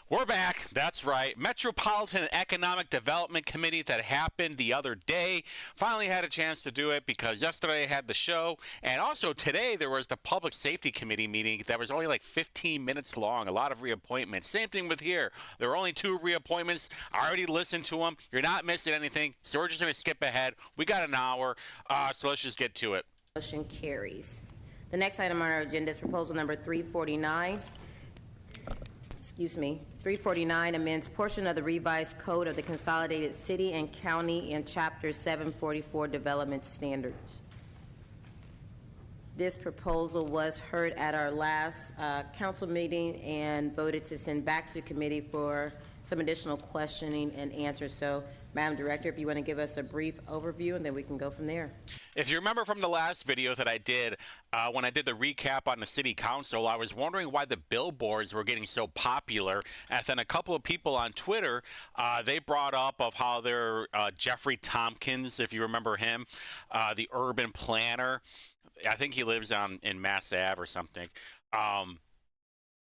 We're back. That's right. Metropolitan Economic Development Committee that happened the other day. Finally had a chance to do it because yesterday I had the show. And also today there was the Public Safety Committee meeting that was only like 15 minutes long. A lot of reappointments. Same thing with here. There were only 2 reappointments. I already listened to them. You're not missing anything. So we're just going to skip ahead. We got an hour. So let's just get to it. Motion carries. The next item on our agenda is proposal number 349. 349 amends portion of the revised code of the Consolidated City and County in Chapter 744 Development Standards. This proposal was heard at our last council meeting and voted to send back to committee for some additional questioning and answers. So, Madam Director, if you want to give us a brief overview, and then we can go from there. If you remember from the last video that I did, when I did the recap on the city council, I was wondering why the billboards were getting so popular. And then a couple of people on Twitter, they brought up of how they're Jeffrey Tompkins, if you remember him, the urban planner. I think he lives in Mass Ave or something.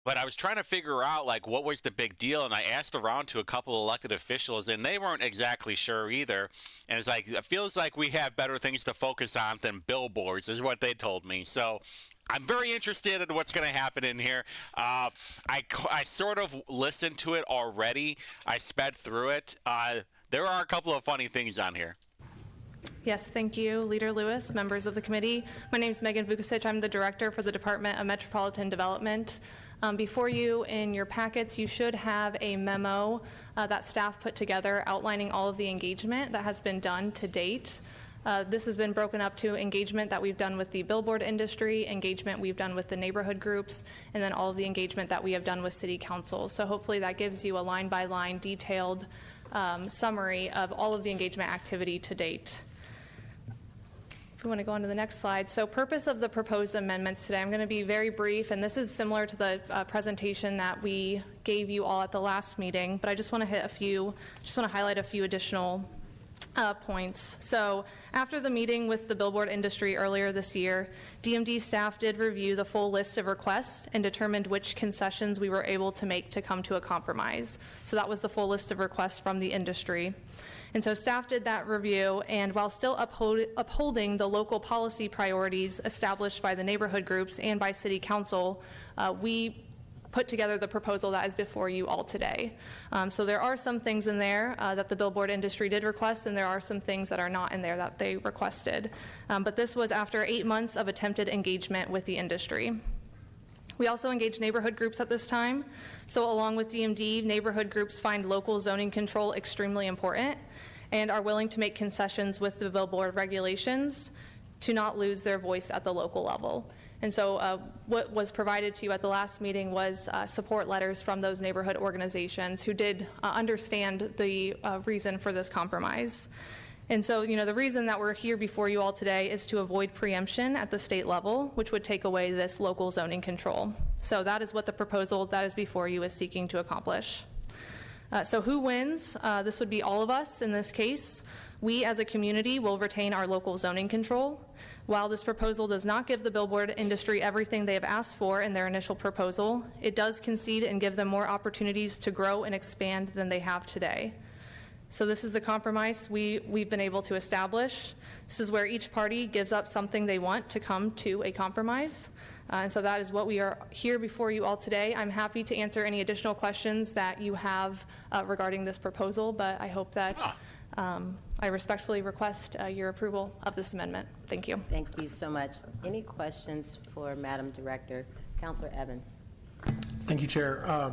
But I was trying to figure out, like, what was the big deal, and I asked around to a couple of elected officials, and they weren't exactly sure either. And it's like, it feels like we have better things to focus on than billboards, is what they told me. So I'm very interested in what's going to happen in here. I sort of listened to it already. I sped through it. There are a couple of funny things on here. Yes, thank you, Leader Lewis, members of the committee. My name is Megan Vukovic. I'm the director for the Department of Metropolitan Development. Before you, in your packets, you should have a memo that staff put together outlining all of the engagement that has been done to date. This has been broken up to engagement that we've done with the billboard industry, engagement we've done with the neighborhood groups, and then all of the engagement that we have done with city council. So hopefully that gives you a line-by-line detailed summary of all of the engagement activity to date. If we want to go on to the next slide. So purpose of the proposed amendments today, I'm going to be very brief, and this is similar to the presentation that we gave you all at the last meeting, but I just want to highlight a few additional points. So after the meeting with the billboard industry earlier this year, DMD staff did review the full list of requests and determined which concessions we were able to make to come to a compromise. So that was the full list of requests from the industry. And so staff did that review, and while still upholding the local policy priorities established by the neighborhood groups and by city council, we put together the proposal that is before you all today. So there are some things in there that the billboard industry did request, and there are some things that are not in there that they requested. But this was after 8 months of attempted engagement with the industry. We also engage neighborhood groups at this time. So along with DMD, neighborhood groups find local zoning control extremely important and are willing to make concessions with the billboard regulations to not lose their voice at the local level. And so what was provided to you at the last meeting was support letters from those neighborhood organizations who did understand the reason for this compromise. And so, the reason that we're here before you all today is to avoid preemption at the state level, which would take away this local zoning control. So that is what the proposal that is before you is seeking to accomplish. So who wins? This would be all of us in this case. We as a community will retain our local zoning control. While this proposal does not give the billboard industry everything they have asked for in their initial proposal, it does concede and give them more opportunities to grow and expand than they have today. So this is the compromise we've been able to establish. This is where each party gives up something they want to come to a compromise. And so that is what we are here before you all today. I'm happy to answer any additional questions that you have regarding this proposal, but I hope that I respectfully request your approval of this amendment. Thank you. Thank you so much. Any questions for Madam Director? Councilor Evans. Thank you, Chair.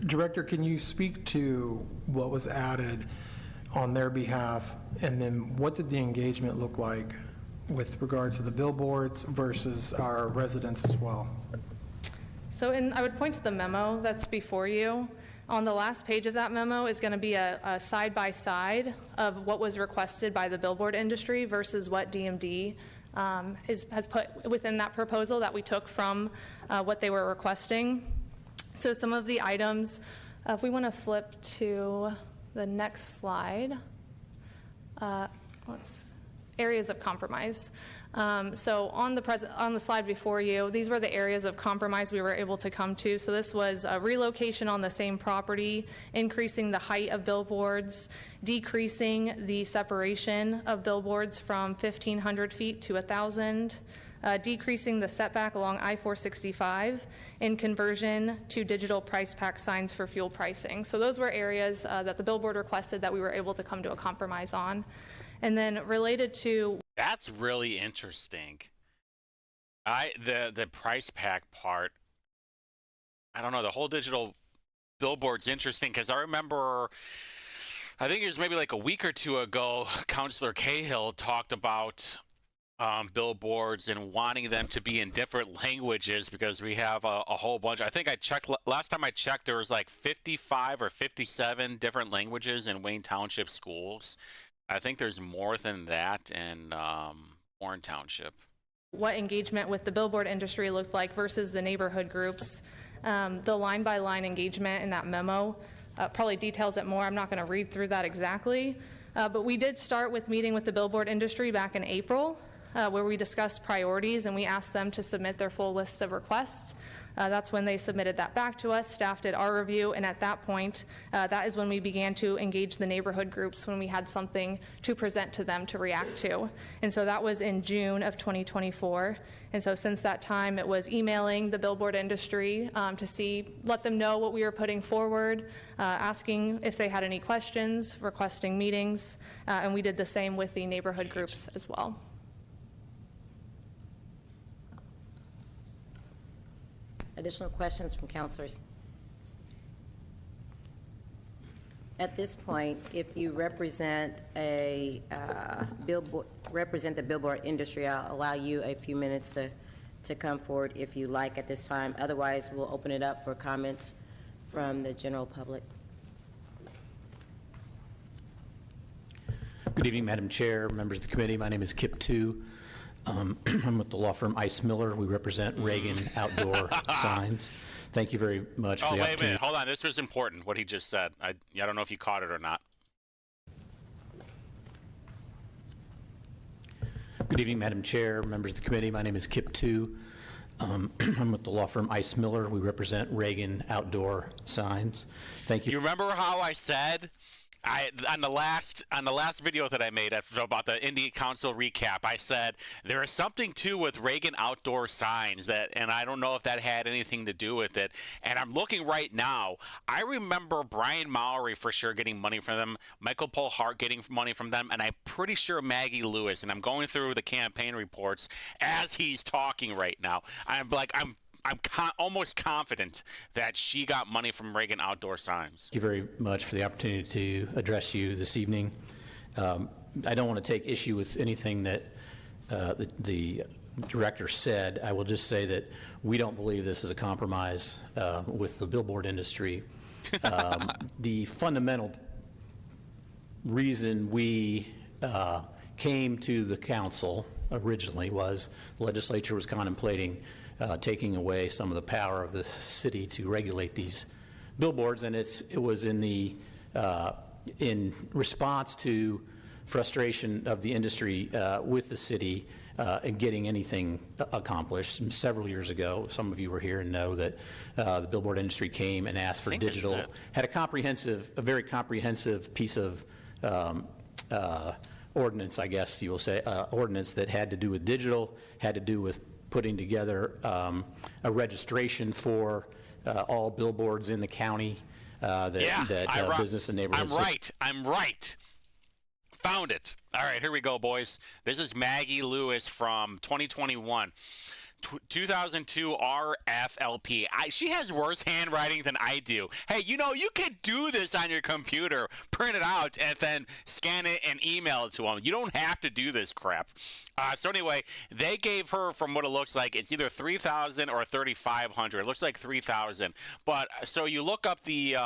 Director, can you speak to what was added on their behalf, and then what did the engagement look like with regards to the billboards versus our residents as well? So I would point to the memo that's before you. On the last page of that memo is going to be a side-by-side of what was requested by the billboard industry versus what DMD has put within that proposal that we took from what they were requesting. So some of the items, if we want to flip to the next slide, areas of compromise. So on the slide before you, these were the areas of compromise we were able to come to. So this was a relocation on the same property, increasing the height of billboards, decreasing the separation of billboards from 1,500 feet to 1,000, decreasing the setback along I-465, in conversion to digital price pack signs for fuel pricing. So those were areas that the billboard requested that we were able to come to a compromise on. And then related to... That's really interesting. The price pack part, I don't know, the whole digital billboard's interesting because I remember, I think it was maybe like a week or two ago, Councilor Cahill talked about billboards and wanting them to be in different languages because we have a whole bunch. I think I checked, last time I checked, there was like 55 or 57 different languages in Wayne Township schools. I think there's more than that in Warren Township. What engagement with the billboard industry looked like versus the neighborhood groups. The line-by-line engagement in that memo probably details it more. I'm not going to read through that exactly. But we did start with meeting with the billboard industry back in April, where we discussed priorities and we asked them to submit their full lists of requests. That's when they submitted that back to us. Staff did our review, and at that point, that is when we began to engage the neighborhood groups when we had something to present to them to react to. And so that was in June of 2024. And so since that time, it was emailing the billboard industry to let them know what we were putting forward, asking if they had any questions, requesting meetings, and we did the same with the neighborhood groups as well. Additional questions from councilors? At this point, if you represent the billboard industry, I'll allow you a few minutes to come forward if you like at this time. Otherwise, we'll open it up for comments from the general public. Good evening, Madam Chair, members of the committee. My name is Kip Tu. I'm with the law firm Ice Miller. We represent Reagan Outdoor Signs. Thank you very much for the opportunity. Wait a minute. Hold on. This was important, what he just said. I don't know if you caught it or not. Good evening, Madam Chair, members of the committee. My name is Kip Tu. I'm with the law firm Ice Miller. We represent Reagan Outdoor Signs. Thank you. You remember how I said on the last video that I made about the Indy Council recap, I said there is something too with Reagan Outdoor Signs and I don't know if that had anything to do with it. And I'm looking right now. I remember Brian Mowry for sure getting money from them, Michael Paul Hart getting money from them, and I'm pretty sure Maggie Lewis. And I'm going through the campaign reports as he's talking right now. I'm almost confident that she got money from Reagan Outdoor Signs. Thank you very much for the opportunity to address you this evening. I don't want to take issue with anything that the director said. I will just say that we don't believe this is a compromise with the billboard industry. The fundamental reason we came to the council originally was the legislature was contemplating taking away some of the power of the city to regulate these billboards, and it was in response to frustration of the industry with the city in getting anything accomplished. Several years ago, some of you were here and know that the billboard industry came and asked for digital, had a very comprehensive piece of ordinance, I guess you will say, ordinance that had to do with digital, had to do with putting together a registration for all billboards in the county that business and neighborhoods. I'm right. Found it. All right, here we go, boys. This is Maggie Lewis from 2021. 2002 RFLP. She has worse handwriting than I do. Hey, you can do this on your computer, print it out, and then scan it and email it to them. You don't have to do this crap. So anyway, they gave her, from what it looks like, it's either $3,000 or $3,500. It looks like $3,000. But so you look up the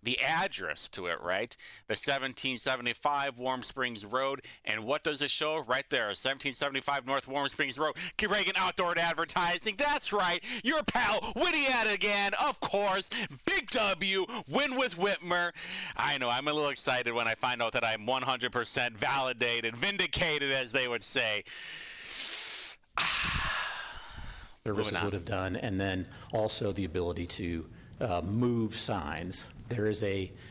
the address to it, right? The 1775 Warm Springs Road. And what does it show? Right there, 1775 North Warm Springs Road. Reagan Outdoor Advertising. That's right. Your pal, Whitty at it again. Of course. Big W. Win with Whitmer. I know. I'm a little excited when I find out that I'm 100% validated, vindicated, as they would say. Services would have done, and then also the ability to move signs. There is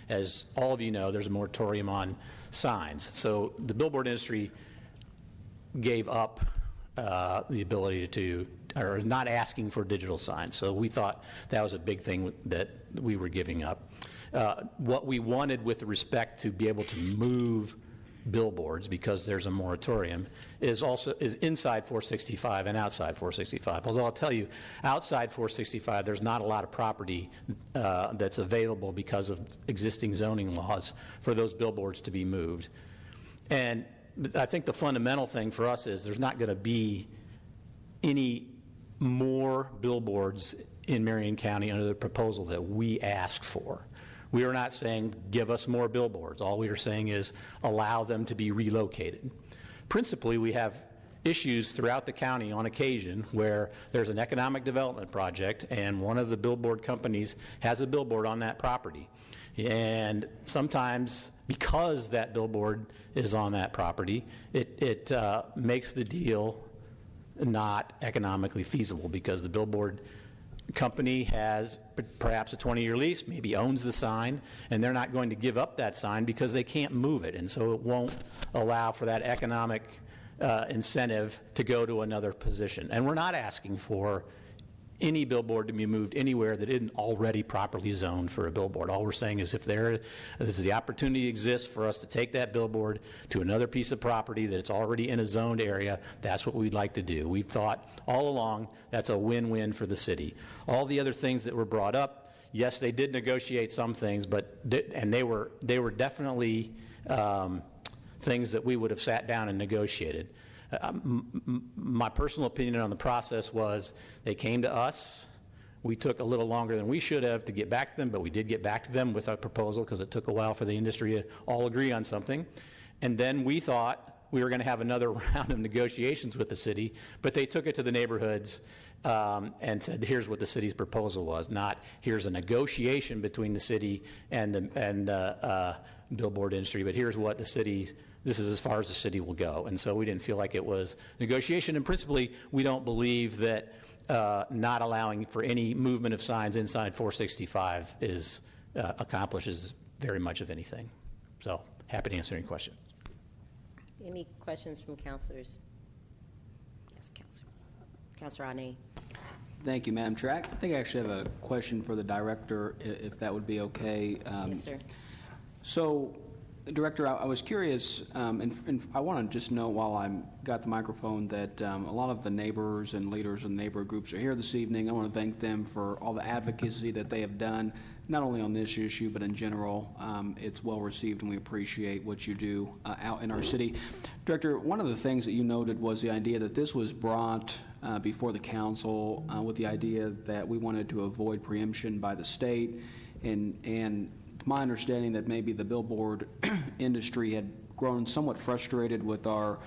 as all of you know, there's a moratorium on signs. So the billboard industry gave up the ability to, or not asking for digital signs. So we thought that was a big thing that we were giving up. What we wanted with respect to be able to move billboards, because there's a moratorium, is inside 465 and outside 465. Although I'll tell you, outside 465, there's not a lot of property that's available because of existing zoning laws for those billboards to be moved. And I think the fundamental thing for us is there's not going to be any more billboards in Marion County under the proposal that we asked for. We are not saying give us more billboards. All we are saying is allow them to be relocated. Principally, we have issues throughout the county on occasion where there's an economic development project and one of the billboard companies has a billboard on that property. And sometimes, because that billboard is on that property, it makes the deal not economically feasible, because the billboard company has perhaps a 20-year lease, maybe owns the sign, and they're not going to give up that sign because they can't move it. And so it won't allow for that economic incentive to go to another position. And we're not asking for any billboard to be moved anywhere that isn't already properly zoned for a billboard. All we're saying is if the opportunity exists for us to take that billboard to another piece of property that it's already in a zoned area, that's what we'd like to do. We've thought all along that's a win-win for the city. All the other things that were brought up, yes, they did negotiate some things, and they were definitely things that we would have sat down and negotiated. My personal opinion on the process was they came to us. We took a little longer than we should have to get back to them, but we did get back to them with our proposal because it took a while for the industry to all agree on something. And then we thought we were going to have another round of negotiations with the city, but they took it to the neighborhoods and said, here's what the city's proposal was, not here's a negotiation between the city and the billboard industry, but here's what this is as far as the city will go. And so we didn't feel like it was negotiation. And principally, we don't believe that not allowing for any movement of signs inside 465 accomplishes very much of anything. So happy to answer any question. Any questions from councilors? Yes, Councilor Arnay. Thank you, Madam Chair. I think I actually have a question for the director, if that would be okay. Yes, sir. So, Director, I was curious, and I want to just know while I've got the microphone that a lot of the neighbors and leaders and neighbor groups are here this evening. I want to thank them for all the advocacy that they have done, not only on this issue, but in general. It's well received, and we appreciate what you do out in our city. Director, one of the things that you noted was the idea that this was brought before the council with the idea that we wanted to avoid preemption by the state, and my understanding that maybe the billboard industry had grown somewhat frustrated with our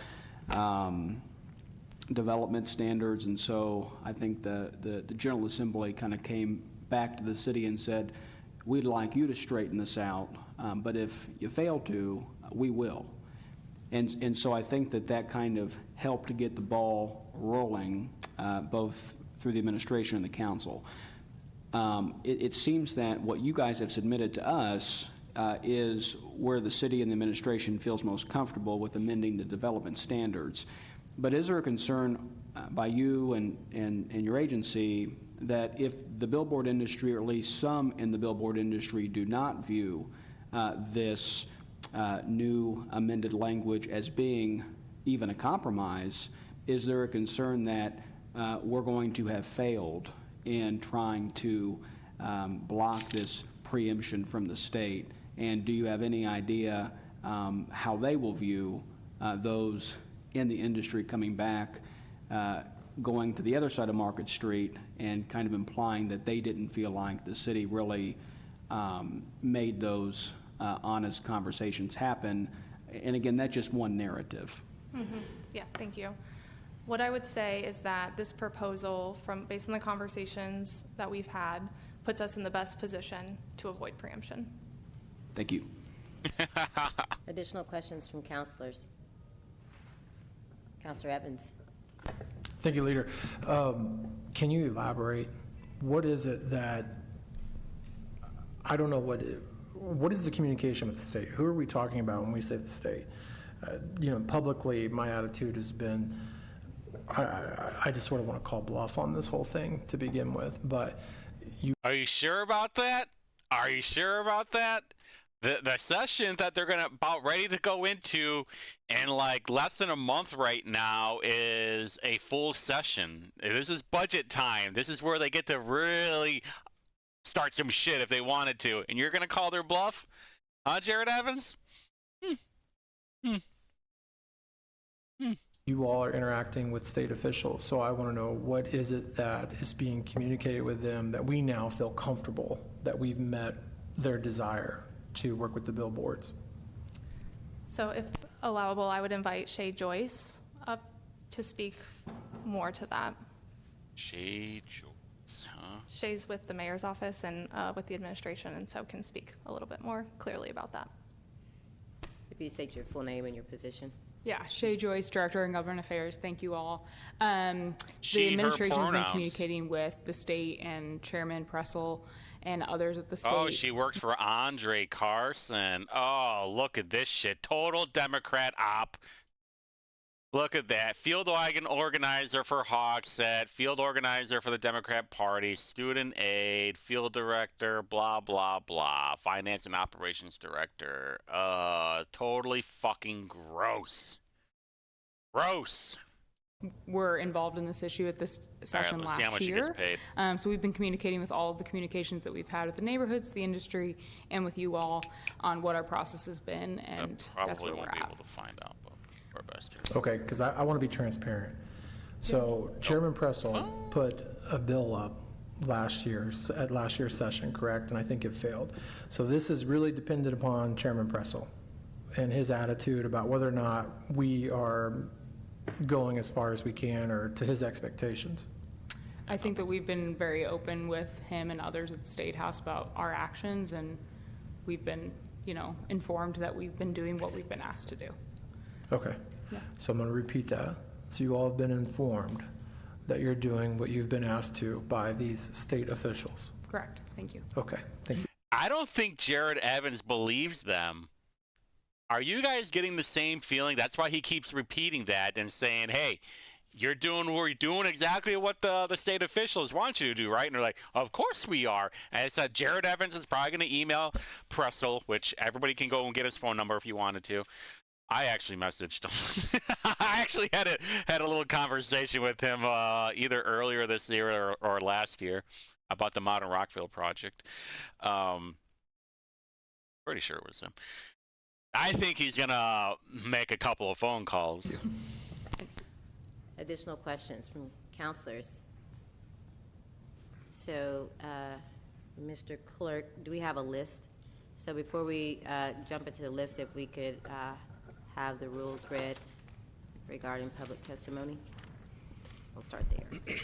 development standards, and so I think the General Assembly kind of came back to the city and said, we'd like you to straighten this out, but if you fail to, we will. And so I think that kind of helped to get the ball rolling, both through the administration and the council. It seems that what you guys have submitted to us is where the city and the administration feels most comfortable with amending the development standards. But is there a concern by you and your agency that if the billboard industry, or at least some in the billboard industry, do not view this new amended language as being even a compromise, is there a concern that we're going to have failed in trying to block this preemption from the state? And do you have any idea how they will view those in the industry coming back, going to the other side of Market Street and kind of implying that they didn't feel like the city really made those honest conversations happen. And again, that's just one narrative. Yeah, thank you. What I would say is that this proposal, based on the conversations that we've had, puts us in the best position to avoid preemption. Thank you. Additional questions from councilors? Councilor Evans. Thank you, Leader. Can you elaborate? What is it that, I don't know what is the communication with the state? Who are we talking about when we say the state? Publicly, my attitude has been, I just sort of want to call bluff on this whole thing to begin with, but Are you sure about that? Are you sure about that? The session that they're about ready to go into in like less than a month right now is a full session. This is budget time. This is where they get to really start some shit if they wanted to. And you're going to call their bluff? Jared Evans? you all are interacting with state officials. So I want to know, what is it that is being communicated with them that we now feel comfortable that we've met their desire to work with the billboards? So if allowable, I would invite Shay Joyce up to speak more to that. Shay Joyce, huh? Shay's with the mayor's office and with the administration, and so can speak a little bit more clearly about that. If you state your full name and your position. Yeah, Shay Joyce, Director of Government Affairs. Thank you all. She, the administration has been pronouns. communicating with the state and Chairman Pressel and others at the state. Oh, she works for Andre Carson. Oh, look at this shit. Total Democrat op. Look at that. Field wagon organizer for Hawkset, field organizer for the Democrat Party, student aid, field director, blah, blah, blah, finance and operations director. Totally fucking gross. Gross. Were involved in this issue at this session let's see how last much she year. gets paid. So we've been communicating with all of the communications that we've had with the neighborhoods, the industry, and with you all on what our process has been, and I that's probably where we're won't be at. able to find out, but our best here. Okay, because I want to be transparent. So Chairman Pressel put a bill up last year, at last year's session, correct? And I think it failed. So this is really dependent upon Chairman Pressel and his attitude about whether or not we are going as far as we can or to his expectations. I think that we've been very open with him and others at the State House about our actions, and we've been, informed that we've been doing what we've been asked to do. Okay. Yeah. So I'm going to repeat that. So you all have been informed that you're doing what you've been asked to by these state officials. Correct. Thank you. Okay, thank you. I don't think Jared Evans believes them. Are you guys getting the same feeling? That's why he keeps repeating that and saying, hey, you're doing exactly what the state officials want you to do, right? And they're like, of course we are. And it's Jared Evans is probably going to email Pressel, which everybody can go and get his phone number if you wanted to. I actually messaged him. I actually had a little conversation with him either earlier this year or last year about the Modern Rockville project. Pretty sure it was him. I think he's going to make a couple of phone calls. Additional questions from counselors? So, Mr. Clerk, do we have a list? So before we jump into the list, if we could have the rules read regarding public testimony? We'll start there.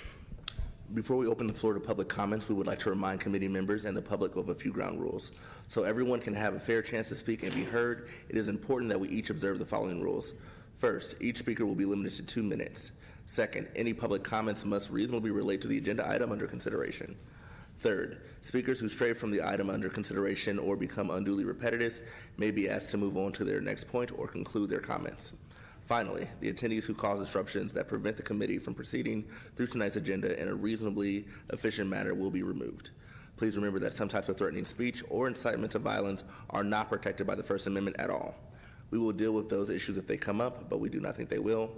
Before we open the floor to public comments, we would like to remind committee members and the public of a few ground rules. So everyone can have a fair chance to speak and be heard, it is important that we each observe the following rules. First, each speaker will be limited to 2 minutes. Second, any public comments must reasonably relate to the agenda item under consideration. Third, speakers who stray from the item under consideration or become unduly repetitive may be asked to move on to their next point or conclude their comments. Finally, the attendees who cause disruptions that prevent the committee from proceeding through tonight's agenda in a reasonably efficient manner will be removed. Please remember that some types of threatening speech or incitement to violence are not protected by the First Amendment at all. We will deal with those issues if they come up, but we do not think they will.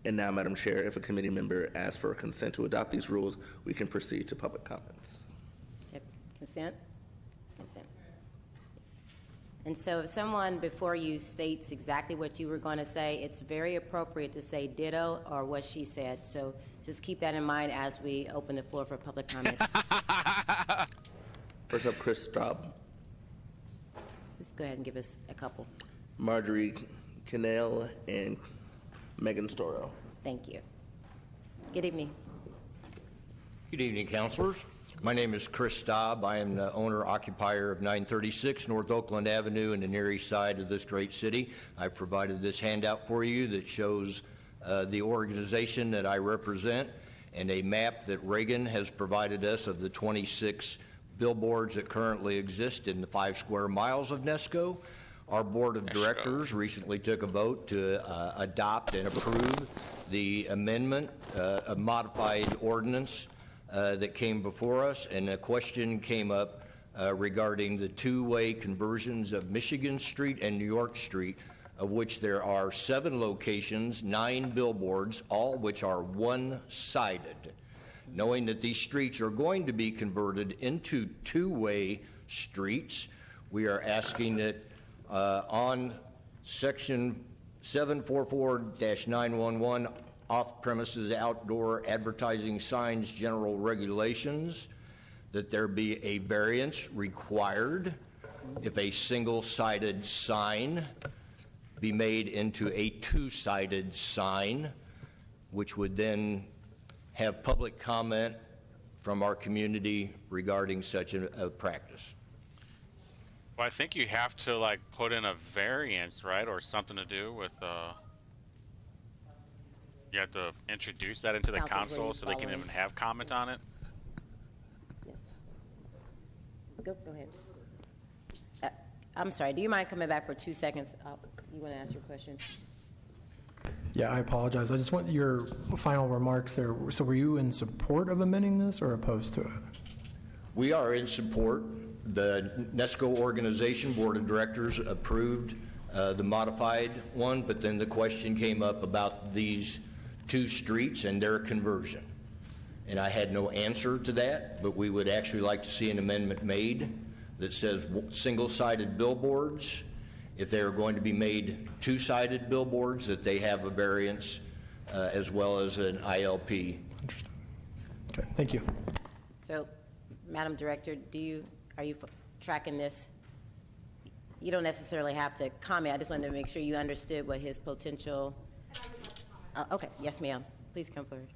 And now, Madam Chair, if a committee member asks for consent to adopt these rules, we can proceed to public comments. Yep. Consent? Consent. Yes. And so if someone before you states exactly what you were going to say, it's very appropriate to say ditto or what she said. So just keep that in mind as we open the floor for public comments. First up, Chris Straub. Just go ahead and give us a couple. Marjorie Cannell and Megan Storrow. Thank you. Good evening. Good evening, councilors. My name is Chris Staub. I am the owner-occupier of 936 North Oakland Avenue in the near east side of this great city. I've provided this handout for you that shows the organization that I represent and a map that Reagan has provided us of the 26 billboards that currently exist in the 5 square miles of Nesco. Our board of directors recently took a vote to adopt and approve the amendment, a modified ordinance that came before us, and a question came up regarding the two-way conversions of Michigan Street and New York Street, of which there are 7 locations, 9 billboards, all which are one-sided. Knowing that these streets are going to be converted into two-way streets, we are asking that on section 744-911, off-premises outdoor advertising signs general regulations, that there be a variance required if a single-sided sign be made into a two-sided sign, which would then have public comment from our community regarding such a practice. Well, I think you have to like put in a variance, right, or something to do with. You have to introduce that into the council so they can even have comment on it. Yes. Go ahead. I'm sorry, do you mind coming back for 2 seconds? You want to ask your question? Yeah, I apologize. I just want your final remarks there. So were you in support of amending this or opposed to it? We are in support. The Nesco organization board of directors approved the modified one, but then the question came up about these 2 streets and their conversion. And I had no answer to that, but we would actually like to see an amendment made that says single-sided billboards. If they are going to be made two-sided billboards, that they have a variance as well as an ILP. Interesting. Okay, thank you. So, Madam Director, are you tracking this? You don't necessarily have to comment. I just wanted to make sure you understood what his potential. Okay, yes, ma'am. Please come forward.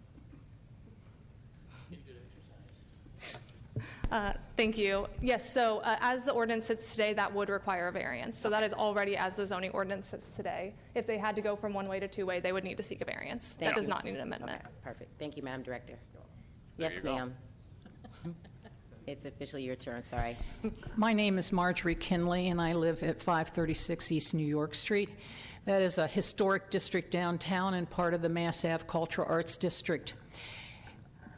Thank you. Yes, so as the ordinance sits today, that would require a variance. So that is already as the zoning ordinance sits today. If they had to go from one-way to two-way, they would need to seek a variance. That does not need an amendment. Okay, perfect. Thank you, Madam Director. Yes, ma'am. It's officially your turn, sorry. My name is Marjorie Kinley, and I live at 536 East New York Street. That is a historic district downtown and part of the Mass Ave Cultural Arts District.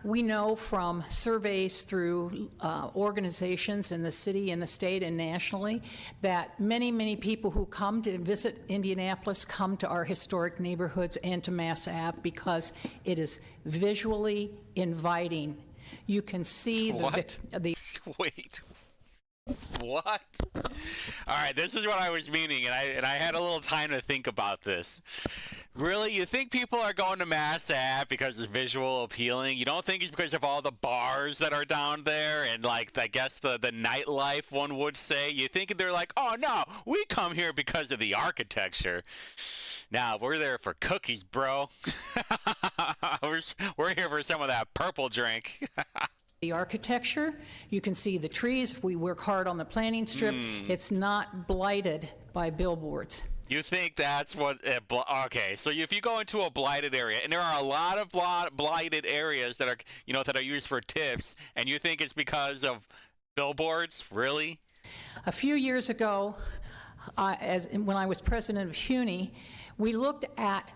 We know from surveys through organizations in the city, in the state, and nationally that many, many people who come to visit Indianapolis come to our historic neighborhoods and to Mass Ave because it is visually inviting. You can see the Wait. What? All right, this is what I was meaning, and I had a little time to think about this. Really? You think people are going to Mass Ave because it's visual appealing? You don't think it's because of all the bars that are down there and, like, I guess the nightlife, one would say? You think they're like, oh, no, we come here because of the architecture. Now, we're there for cookies, bro. We're here for some of that purple drink. the architecture. You can see the trees. If we work hard on the planning strip, it's not blighted by billboards. You think that's what? Okay, so if you go into a blighted area, and there are a lot of blighted areas that are, that are used for TIFS, and you think it's because of billboards? Really? A few years ago, when I was president of HUNY, we looked at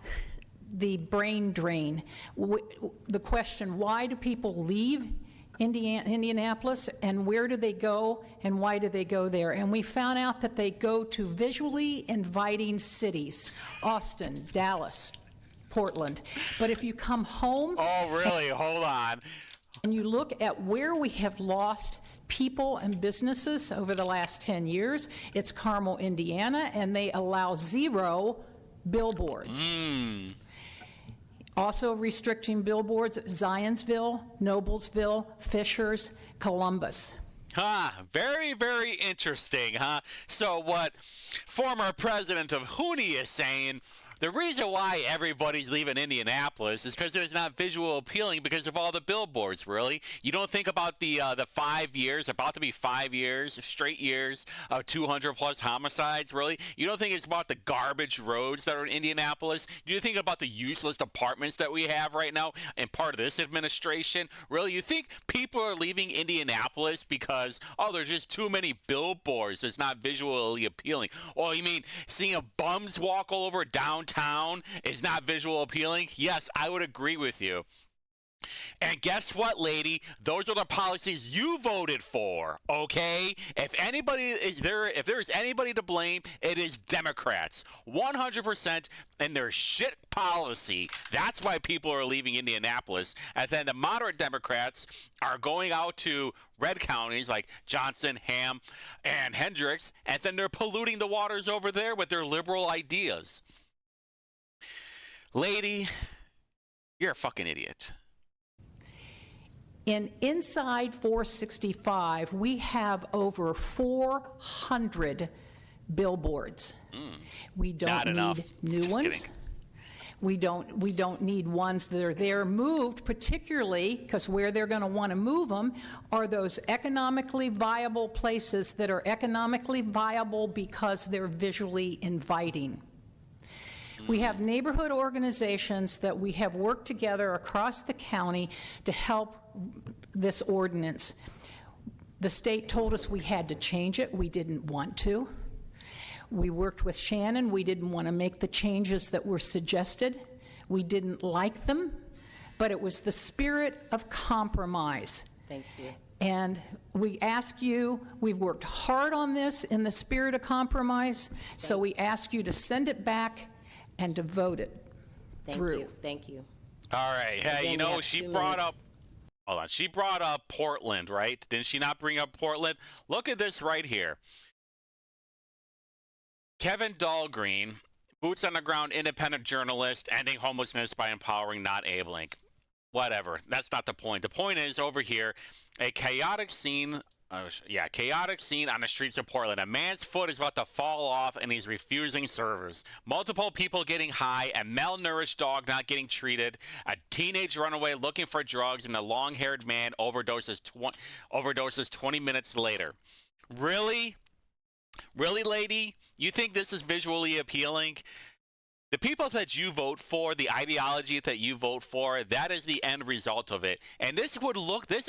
the brain drain. The question: why do people leave Indianapolis, and where do they go, and why do they go there? And we found out that they go to visually inviting cities: Austin, Dallas, Portland. But if you come home... Oh, really? Hold on. And you look at where we have lost people and businesses over the last 10 years, it's Carmel, Indiana, and they allow 0 billboards. Also restricting billboards: Zionsville, Noblesville, Fishers, Columbus. Very, very interesting, huh? So what former president of Hooney is saying, the reason why everybody's leaving Indianapolis is because it's not visual appealing because of all the billboards, really. You don't think about the 5 years, about to be 5 years, straight years of 200-plus homicides, really. You don't think it's about the garbage roads that are in Indianapolis. You think about the useless apartments that we have right now and part of this administration. Really, you think people are leaving Indianapolis because, oh, there's just too many billboards. It's not visually appealing. Or you mean seeing a bums walk all over downtown is not visual appealing? Yes, I would agree with you. And guess what, lady? Those are the policies you voted for, okay? If there's anybody to blame, it is Democrats. 100% in their shit policy. That's why people are leaving Indianapolis. And then the moderate Democrats are going out to red counties like Johnson, Ham, and Hendricks, and then they're polluting the waters over there with their liberal ideas. Lady, you're a fucking idiot. Inside 465, we have over 400 billboards. We don't need new Just ones. kidding. We don't need ones that are there moved, particularly because where they're going to want to move them are those economically viable places that are economically viable because they're visually inviting. We have neighborhood organizations that we have worked together across the county to help this ordinance. The state told us we had to change it. We didn't want to. We worked with Shannon. We didn't want to make the changes that were suggested. We didn't like them, but it was the spirit of compromise. Thank you. And we ask you, we've worked hard on this in the spirit of compromise, so we ask you to send it back and to vote it through. Thank you. All right. Hey, Again, you you know, have she 2 brought minutes. up, hold on, she brought up Portland, right? Didn't she not bring up Portland? Look at this right here. Kevin Dahlgreen, boots on the ground independent journalist, ending homelessness by empowering not abling. Whatever. That's not the point. The point is over here, a chaotic scene on the streets of Portland. A man's foot is about to fall off and he's refusing service. Multiple people getting high, a malnourished dog not getting treated, a teenage runaway looking for drugs, and a long-haired man overdoses 20 minutes later. Really? Really, lady? You think this is visually appealing? The people that you vote for, the ideology that you vote for, that is the end result of it. And this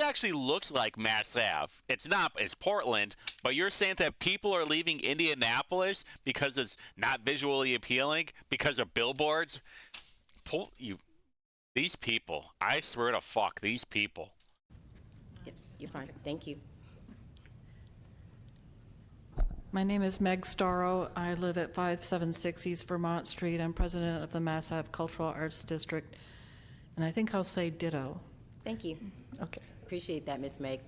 actually looks like Mass Ave. It's not, it's Portland, but you're saying that people are leaving Indianapolis because it's not visually appealing, because of billboards? These people, I swear to fuck, these people. You're fine. Thank you. My name is Meg Starro. I live at 576 East Vermont Street. I'm president of the Mass Ave Cultural Arts District, and I think I'll say ditto. Thank you. Okay. Appreciate that, Miss Meg.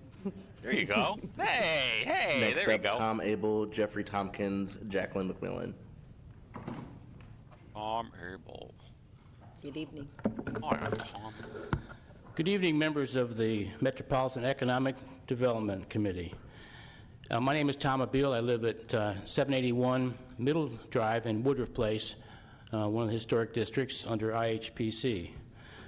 There you go. Hey, Next there up, you go. Tom Abel, Jeffrey Tompkins, Jacqueline McMillan. Tom Abel. Good evening. Oh, I got Tom. Good evening, members of the Metropolitan Economic Development Committee. My name is Tom Abel. I live at 781 Middle Drive in Woodruff Place, one of the historic districts under IHPC.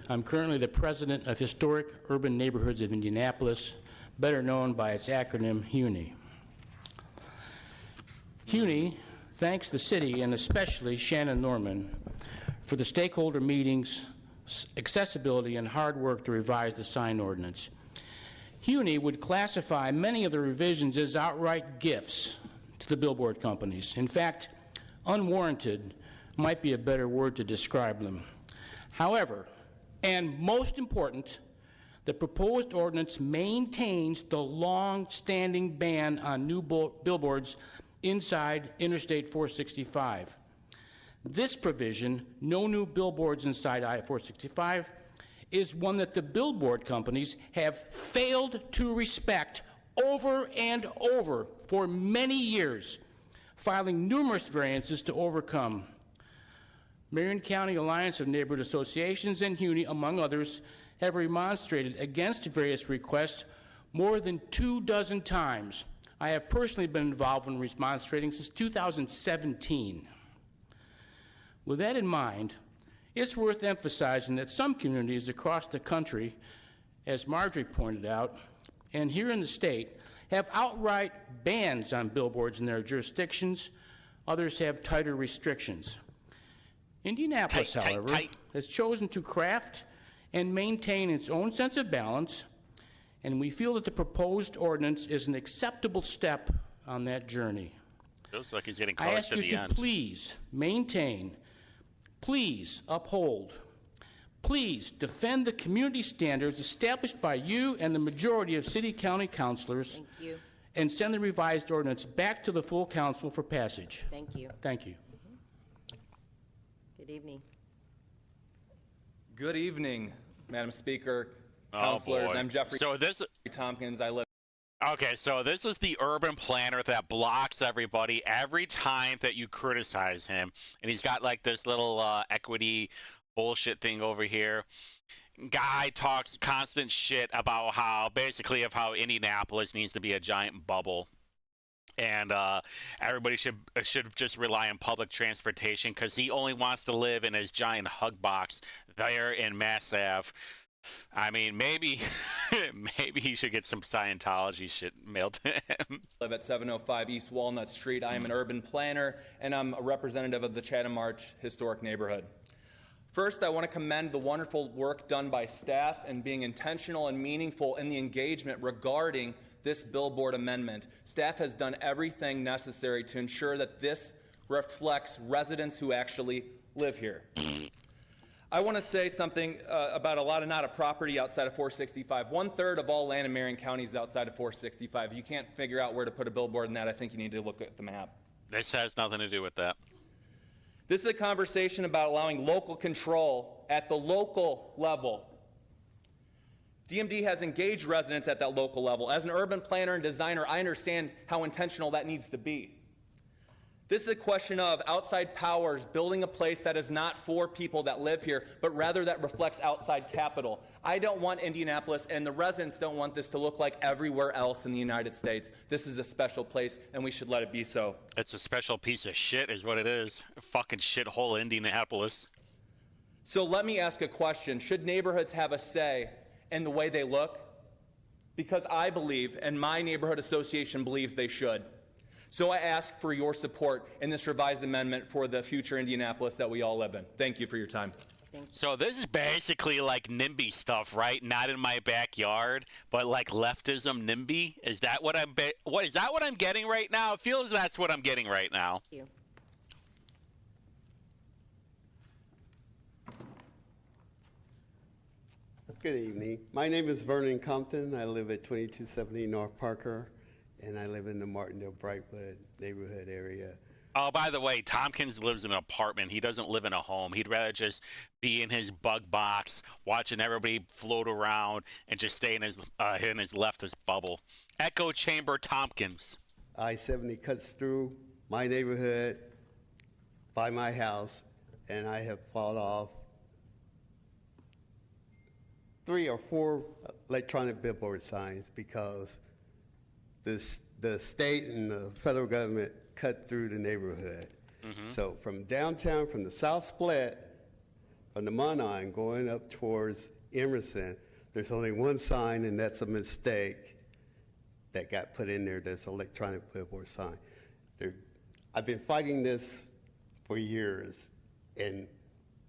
I'm currently the president of Historic Urban Neighborhoods of Indianapolis, better known by its acronym HUNI. HUNI thanks the city, and especially Shannon Norman, for the stakeholder meetings, accessibility, and hard work to revise the sign ordinance. HUNI would classify many of the revisions as outright gifts to the billboard companies. In fact, unwarranted might be a better word to describe them. However, and most important, the proposed ordinance maintains the long-standing ban on new billboards inside Interstate 465. This provision, no new billboards inside I-465, is one that the billboard companies have failed to respect over and over for many years, filing numerous variances to overcome. Marion County Alliance of Neighborhood Associations and HUNI, among others, have remonstrated against various requests, more than 24 times. I have personally been involved in remonstrating since 2017. With that in mind, it's worth emphasizing that some communities across the country, as Marjorie pointed out, and here in the state, have outright bans on billboards in their jurisdictions. Others have tighter restrictions. Indianapolis, however, has chosen to craft and maintain its own sense of balance, and we feel that the proposed ordinance is an acceptable step on that journey. Feels like he's getting I close ask to you the to end. please maintain, please uphold, please defend the community standards established by you and the majority of city-county councilors. Thank you. And send the revised ordinance back to the full council for passage. Thank you. Thank you. Good evening. Good evening, Madam Speaker, Oh, councilors. boy. I'm Jeffrey So this Tompkins. I live. Okay, so this is the urban planner that blocks everybody every time that you criticize him. And he's got like this little equity bullshit thing over here. Guy talks constant shit about how Indianapolis needs to be a giant bubble. And everybody should just rely on public transportation because he only wants to live in his giant hug box there in Mass Ave. I mean, maybe he should get some Scientology shit mailed to him. I live at 705 East Walnut Street. I am an urban planner, and I'm a representative of the Chatham Arch Historic Neighborhood. First, I want to commend the wonderful work done by staff and being intentional and meaningful in the engagement regarding this billboard amendment. Staff has done everything necessary to ensure that this reflects residents who actually live here. I want to say something about a lot of property outside of 465. 1/3 of all land in Marion County is outside of 465. If you can't figure out where to put a billboard in that, I think you need to look at the map. This has nothing to do with that. This is a conversation about allowing local control at the local level. DMD has engaged residents at that local level. As an urban planner and designer, I understand how intentional that needs to be. This is a question of outside powers building a place that is not for people that live here, but rather that reflects outside capital. I don't want Indianapolis, and the residents don't want this to look like everywhere else in the United States. This is a special place, and we should let it be so. It's a special piece of shit is what it is. Fucking shithole Indianapolis. So let me ask a question. Should neighborhoods have a say in the way they look? Because I believe, and my neighborhood association believes they should. So I ask for your support in this revised amendment for the future Indianapolis that we all live in. Thank you for your time. So this is basically like NIMBY stuff, right? Not in my backyard, but like leftism NIMBY. Is that what I'm getting right now? It feels that's what I'm getting right now. Thank you. Good evening. My name is Vernon Compton. I live at 2270 North Parker, and I live in the Martindale-Brightwood neighborhood area. Oh, by the way, Tompkins lives in an apartment. He doesn't live in a home. He'd rather just be in his bug box, watching everybody float around, and just stay in his leftist bubble. Echo Chamber Tompkins. I-70 cuts through my neighborhood by my house, and I have fought off 3 or 4 electronic billboard signs because the state and the federal government cut through the neighborhood. Mm-hmm. So from downtown, from the South Split, from the Monon going up towards Emerson, there's only one sign, and that's a mistake that got put in there. There's an electronic billboard sign. I've been fighting this for years, and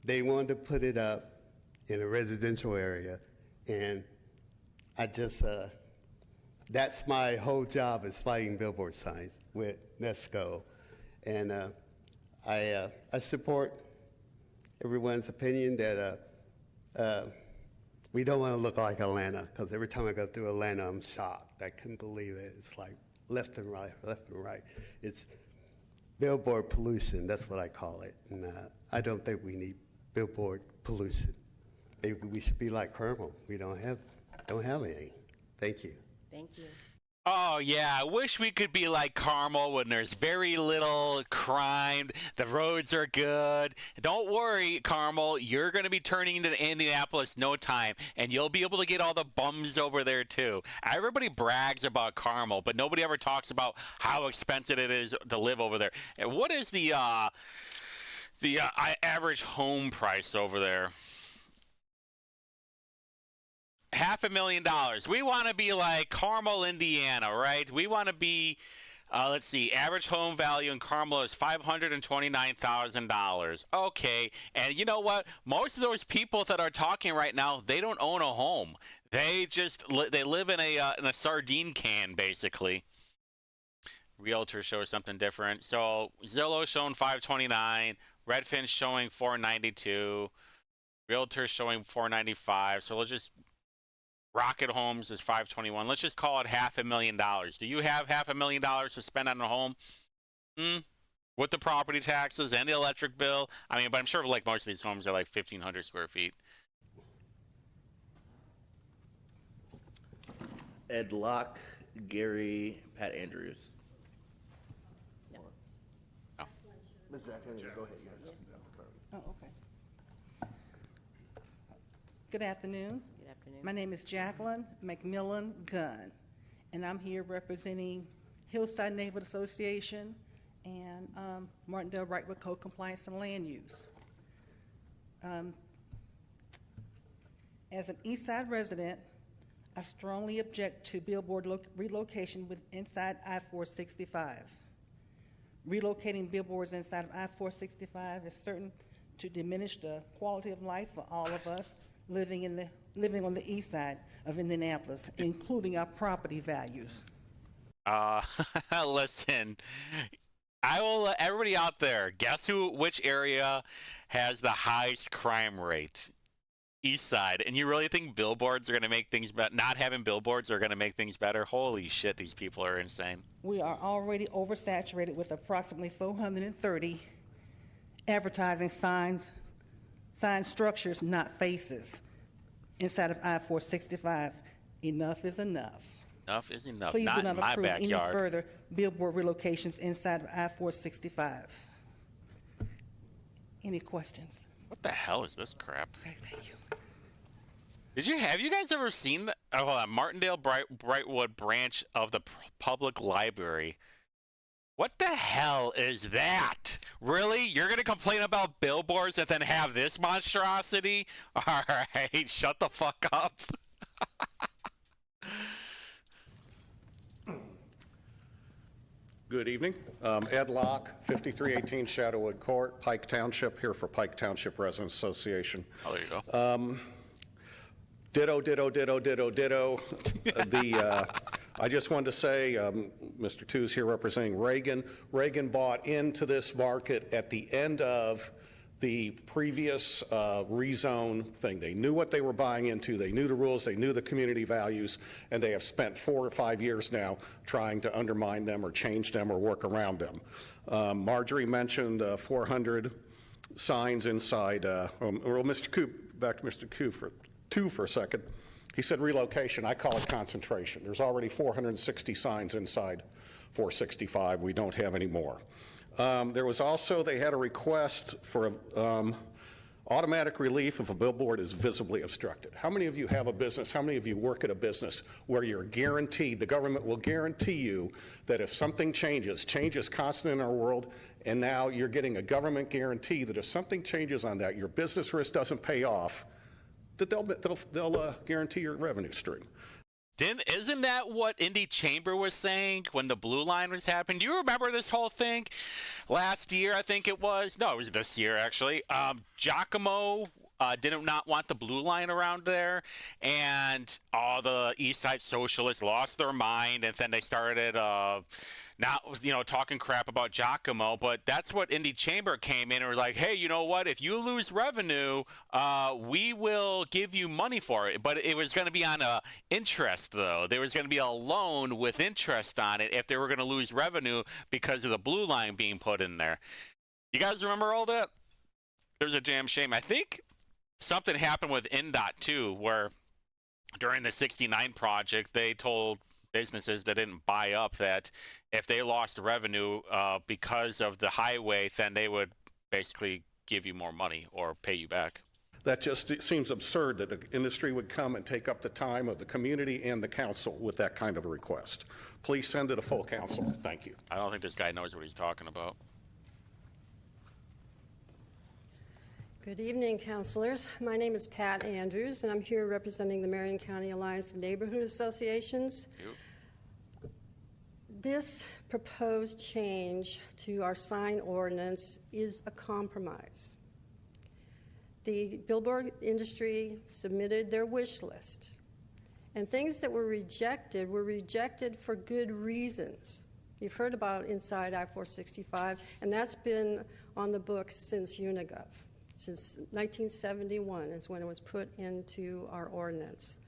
they wanted to put it up in a residential area, and I just, that's my whole job is fighting billboard signs with NESCO. And I support everyone's opinion that we don't want to look like Atlanta, because every time I go through Atlanta, I'm shocked. I couldn't believe it. It's like left and right, left and right. It's billboard pollution, that's what I call it. And I don't think we need billboard pollution. Maybe we should be like Carmel. We don't have any. Thank you. Thank you. Oh, yeah. I wish we could be like Carmel when there's very little crime. The roads are good. Don't worry, Carmel. You're going to be turning into Indianapolis no time, and you'll be able to get all the bums over there, too. Everybody brags about Carmel, but nobody ever talks about how expensive it is to live over there. And what is the average home price over there? $500,000. We want to be like Carmel, Indiana, right? We want to be, let's see, average home value in Carmel is $529,000. Okay, and you know what? Most of those people that are talking right now, they don't own a home. They just they live in a sardine can, basically. Realtor shows something different. So Zillow showing 529, Redfin's showing 492, Realtor showing 495. So let's just Rocket Homes is 521. Let's just call it $500,000. Do you have $500,000 to spend on a home? With the property taxes and the electric bill? I mean, but I'm sure like most of these homes are like 1,500 square feet. Ed Locke, Gary, Pat Andrews. Oh. Ms. Jackson, go ahead. Oh, okay. Good afternoon. Good afternoon. My name is Jacqueline McMillan Gunn, and I'm here representing Hillside Neighborhood Association and Martindale Wrightwood Code Compliance and Land Use. As an East Side resident, I strongly object to billboard relocation inside I-465. Relocating billboards inside of I-465 is certain to diminish the quality of life for all of us living on the east side of Indianapolis, including our property values. Listen, I will let everybody out there guess which area has the highest crime rate. East side. And you really think billboards are going to make things better? Not having billboards are going to make things better? Holy shit, these people are insane. We are already oversaturated with approximately 430 advertising sign structures, not faces, inside of I-465. Enough is enough. Enough is enough. Please Not do not in my approve any backyard. further billboard relocations inside of I-465. Any questions? What the hell is this crap? Okay, thank you. Have you guys ever seen the Martindale Brightwood branch of the public library? What the hell is that? Really? You're going to complain about billboards and then have this monstrosity? All right, shut the fuck up. Good evening. Ed Locke, 5318 Shadowwood Court, Pike Township, here for Pike Township Residents Association. Oh, there you go. Ditto, ditto, ditto, ditto, ditto. I just wanted to say, Mr. Two's here representing Reagan. Reagan bought into this market at the end of the previous rezone thing. They knew what they were buying into. They knew the rules. They knew the community values. And they have spent 4 or 5 years now trying to undermine them or change them or work around them. Marjorie mentioned 400 signs inside. Mr. Coop, back to Mr. Coop for a second. He said relocation. I call it concentration. There's already 460 signs inside 465. We don't have any more. There was also, they had a request for automatic relief if a billboard is visibly obstructed. How many of you have a business, how many of you work at a business where you're guaranteed, the government will guarantee you that if something changes, change is constant in our world, and now you're getting a government guarantee that if something changes on that, your business risk doesn't pay off, that they'll guarantee your revenue stream. Isn't that what Indy Chamber was saying when the blue line was happening? Do you remember this whole thing? Last year, I think it was. No, it was this year, actually. Giacomo did not want the blue line around there, and all the East Side socialists lost their mind, and then they started talking crap about Giacomo. But that's what Indy Chamber came in and were like, hey, you know what? If you lose revenue, we will give you money for it. But it was going to be on interest, though. There was going to be a loan with interest on it if they were going to lose revenue because of the blue line being put in there. You guys remember all that? There's a damn shame. I think something happened with NDOT, too, where during the 69 project, they businesses that didn't buy up, that if they lost revenue because of the highway, then they would basically give you more money or pay you back. That just seems absurd that the industry would come and take up the time of the community and the council with that kind of a request. Please send it to full council. Thank you. I don't think this guy knows what he's talking about. Good evening, councilors. My name is Pat Andrews, and I'm here representing the Marion County Alliance of Neighborhood Associations. This proposed change to our sign ordinance is a compromise. The billboard industry submitted their wish list, and things that were rejected for good reasons. You've heard about inside I-465, and that's been on the books since Unigov. Since 1971 is when it was put into our ordinance.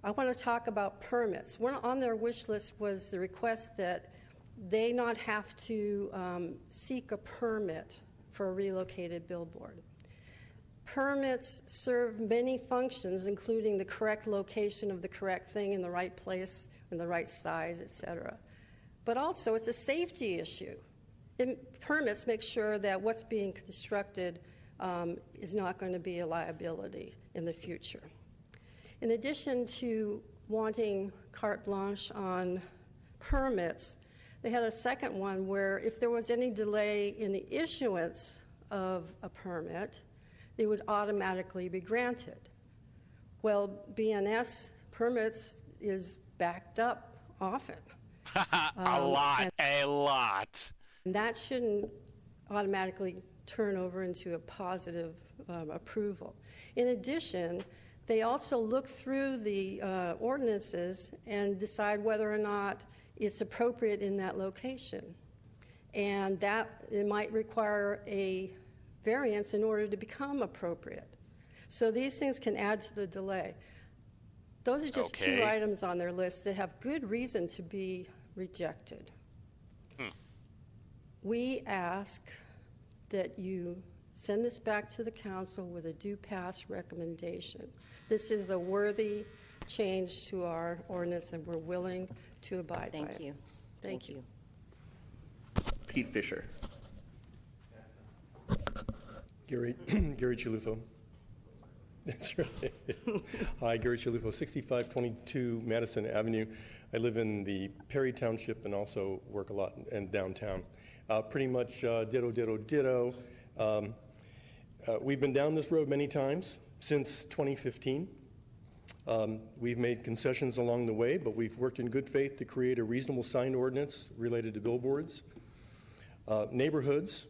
I want to talk about permits. One on their wish list was the request that they not have to seek a permit for a relocated billboard. Permits serve many functions, including the correct location of the correct thing in the right place, in the right size, etc. But also, it's a safety issue. Permits make sure that what's being constructed is not going to be a liability in the future. In addition to wanting carte blanche on permits, they had a second one where if there was any delay in the issuance of a permit, they would automatically be granted. Well, BNS permits is backed up often. A lot. And that shouldn't automatically turn over into a positive approval. In addition, they also look through the ordinances and decide whether or not it's appropriate in that location. And that it might require a variance in order to become appropriate. So these things can add to the delay. Those are just two items on their list that have good reason to be rejected. We ask that you send this back to the council with a due pass recommendation. This is a worthy change to our ordinance, and we're willing to abide by it. Thank you. Thank you. Pete Fisher. Gary Chilufo. That's right. Hi, Gary Chilufo, 6522 Madison Avenue. I live in the Perry Township and also work a lot in downtown. Pretty much ditto. We've been down this road many times since 2015. We've made concessions along the way, but we've worked in good faith to create a reasonable sign ordinance related to billboards. Neighborhoods,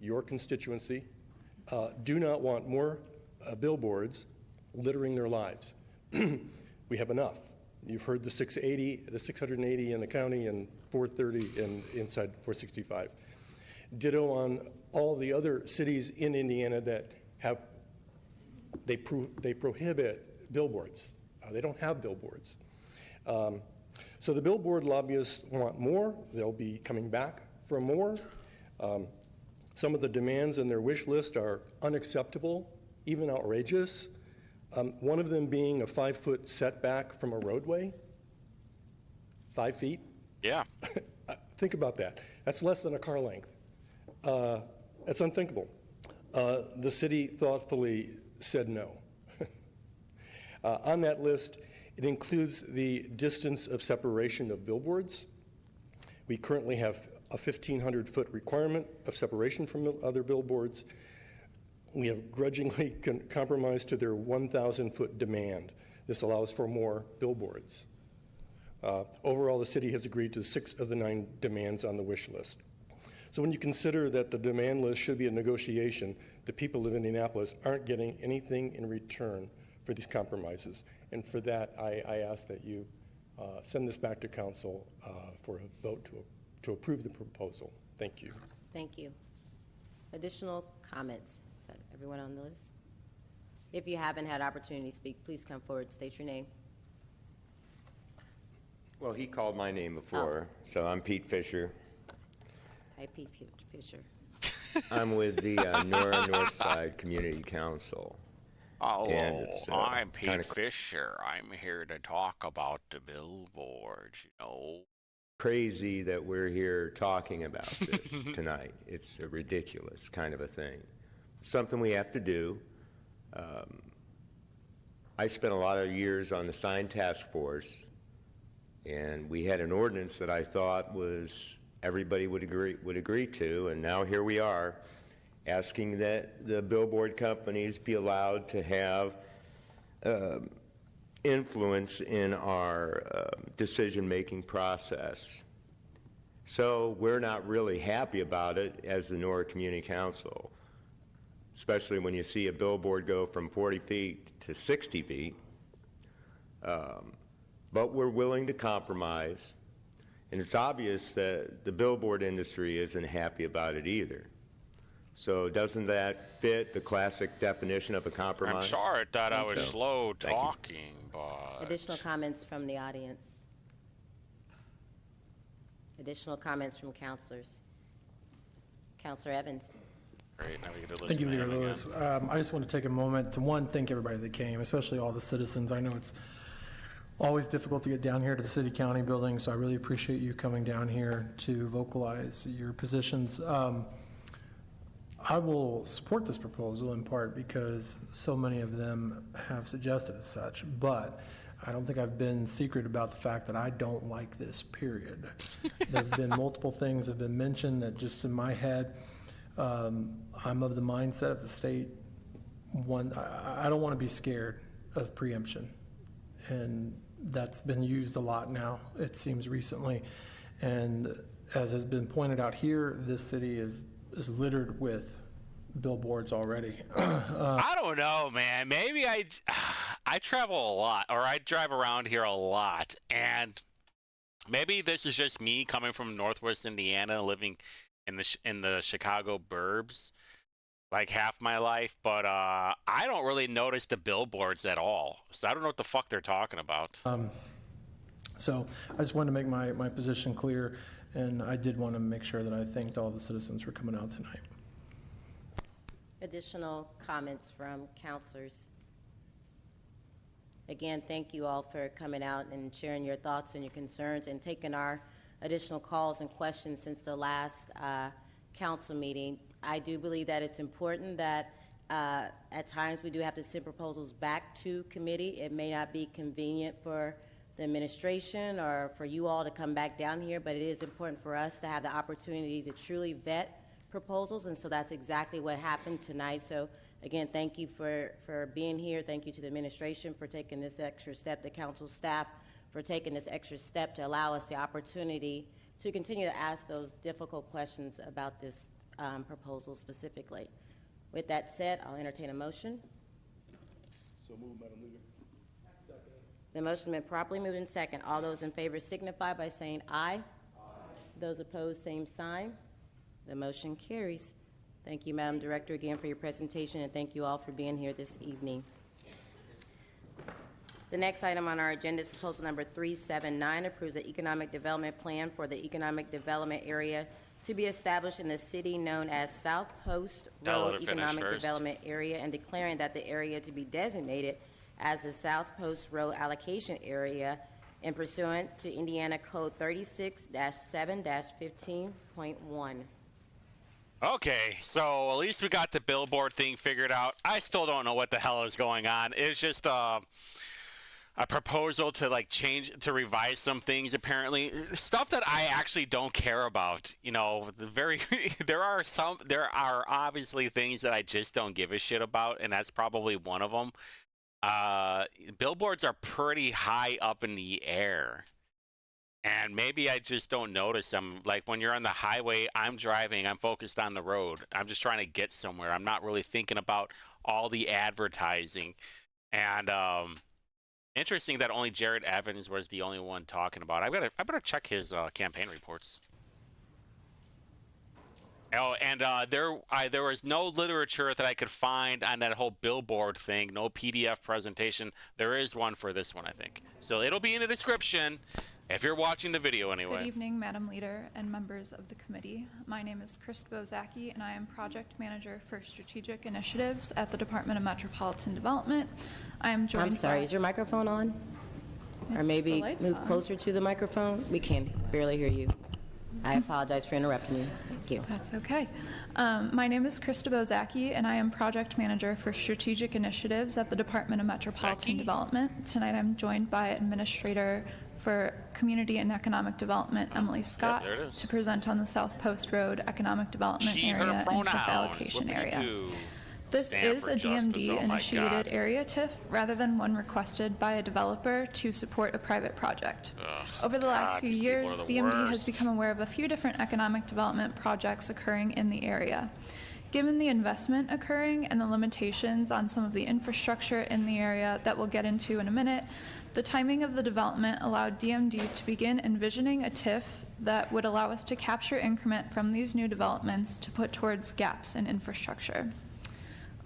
your constituency, do not want more billboards littering their lives. We have enough. You've heard the 680 in the county and 430 inside 465. Ditto on all the other cities in Indiana that have, they prohibit billboards. They don't have billboards. So the billboard lobbyists want more. They'll be coming back for more. Some of the demands in their wish list are unacceptable, even outrageous. One of them being a 5-foot setback from a roadway. 5 feet? Yeah. Think about that. That's less than a car length. That's unthinkable. The city thoughtfully said no. On that list, it includes the distance of separation of billboards. We currently have a 1,500-foot requirement of separation from other billboards. We have grudgingly compromised to their 1,000-foot demand. This allows for more billboards. Overall, the city has agreed to 6 of the 9 demands on the wish list. So when you consider that the demand list should be a negotiation, the people of Indianapolis aren't getting anything in return for these compromises. And for that, I ask that you send this back to council for a vote to approve the proposal. Thank you. Thank you. Additional comments? Is that everyone on the list? If you haven't had opportunity to speak, please come forward, state your name. Well, he called my name before, so I'm Pete Fisher. Hi, Pete Fisher. I'm with the Nora Northside Community Council. And it's, I'm Pete kinda Fisher. I'm here to talk about the billboards, you know. crazy that we're here talking about this tonight. It's a ridiculous kind of a thing. Something we have to do. I spent a lot of years on the sign task force, and we had an ordinance that I thought was everybody would agree to, and now here we are asking that the billboard companies be allowed to have influence in our decision-making process. So we're not really happy about it as the Nora Community Council, especially when you see a billboard go from 40 feet to 60 feet. But we're willing to compromise, and it's obvious that the billboard industry isn't happy about it either. So doesn't that fit the classic definition of a compromise? I'm sorry, I thought I was So, slow thank you. talking, but... Additional comments from the audience? Additional comments from counselors? Counselor Evans? Great, now we get to listen Thank you, to Leader him again. Lewis. I just want to take a moment to, one, thank everybody that came, especially all the citizens. I know it's always difficult to get down here to the city-county building, so I really appreciate you coming down here to vocalize your positions. I will support this proposal in part because so many of them have suggested as such, but I don't think I've been secret about the fact that I don't like this, period. There's been multiple things that have been mentioned that just in my head, I'm of the mindset of the state. One, I don't want to be scared of preemption, and that's been used a lot now, it seems recently. And as has been pointed out here, this city is littered with billboards already. I don't know, man. Maybe I travel a lot, or I drive around here a lot, and maybe this is just me coming from Northwest Indiana, living in the Chicago burbs, like half my life, but I don't really notice the billboards at all. So I don't know what the fuck they're talking about. So I just wanted to make my position clear, and I did want to make sure that I thanked all the citizens for coming out tonight. Additional comments from counselors? Again, thank you all for coming out and sharing your thoughts and your concerns and taking our additional calls and questions since the last council meeting. I do believe that it's important that at times we do have to send proposals back to committee. It may not be convenient for the administration or for you all to come back down here, but it is important for us to have the opportunity to truly vet proposals, and so that's exactly what happened tonight. So again, thank you for being here. Thank you to the administration for taking this extra step, the council staff for taking this extra step to allow us the opportunity to continue to ask those difficult questions about this proposal specifically. With that said, I'll entertain a motion. So moved, Madam Leader. Second. The motion has been properly moved in second. All those in favor signify by saying aye. Aye. Those opposed, same sign. The motion carries. Thank you, Madam Director, again for your presentation, and thank you all for being here this evening. The next item on our agenda is proposal number 379, approves the economic development plan for the economic development area to be established in the city known as South Post Road Economic Development Area, and declaring that the area to be designated as the South Post Road Allocation Area and pursuant to Indiana Code 36-7-15.1. Okay, so at least we got the billboard thing figured out. I still don't know what the hell is going on. It's just a proposal to to revise some things, apparently. Stuff that I actually don't care about. You know, there are obviously things that I just don't give a shit about, and that's probably one of them. Billboards are pretty high up in the air. And maybe I just don't notice them. Like when you're on the highway, I'm driving, I'm focused on the road. I'm just trying to get somewhere. I'm not really thinking about all the advertising. And interesting that only Jared Evans was the only one talking about it. I better check his campaign reports. Oh, and there was no literature that I could find on that whole billboard thing, no PDF presentation. There is one for this one, I think. So it'll be in the description. If you're watching the video anyway. Good evening, Madam Leader and members of the committee. My name is Krista Bozaki, and I am Project Manager for Strategic Initiatives at the Department of Metropolitan Development. I am joined I'm sorry, by... is your microphone on? Or maybe move closer to the microphone? We can barely hear you. I apologize for interrupting you. Thank you. That's okay. My name is Krista Bozaki, and I am Project Manager for Strategic Initiatives at the Department of Metropolitan Development. Tonight I'm joined by Administrator for Community and Economic Development, Emily Scott, to present on the South Post Road Economic Development Area and TIF Allocation Area. This is a DMD-initiated area TIF rather than one requested by a developer to support a private project. Over the last few years, DMD has become aware of a few different economic development projects occurring in the area. Given the investment occurring and the limitations on some of the infrastructure in the area that we'll get into in a minute, the timing of the development allowed DMD to begin envisioning a TIF that would allow us to capture increment from these new developments to put towards gaps in infrastructure.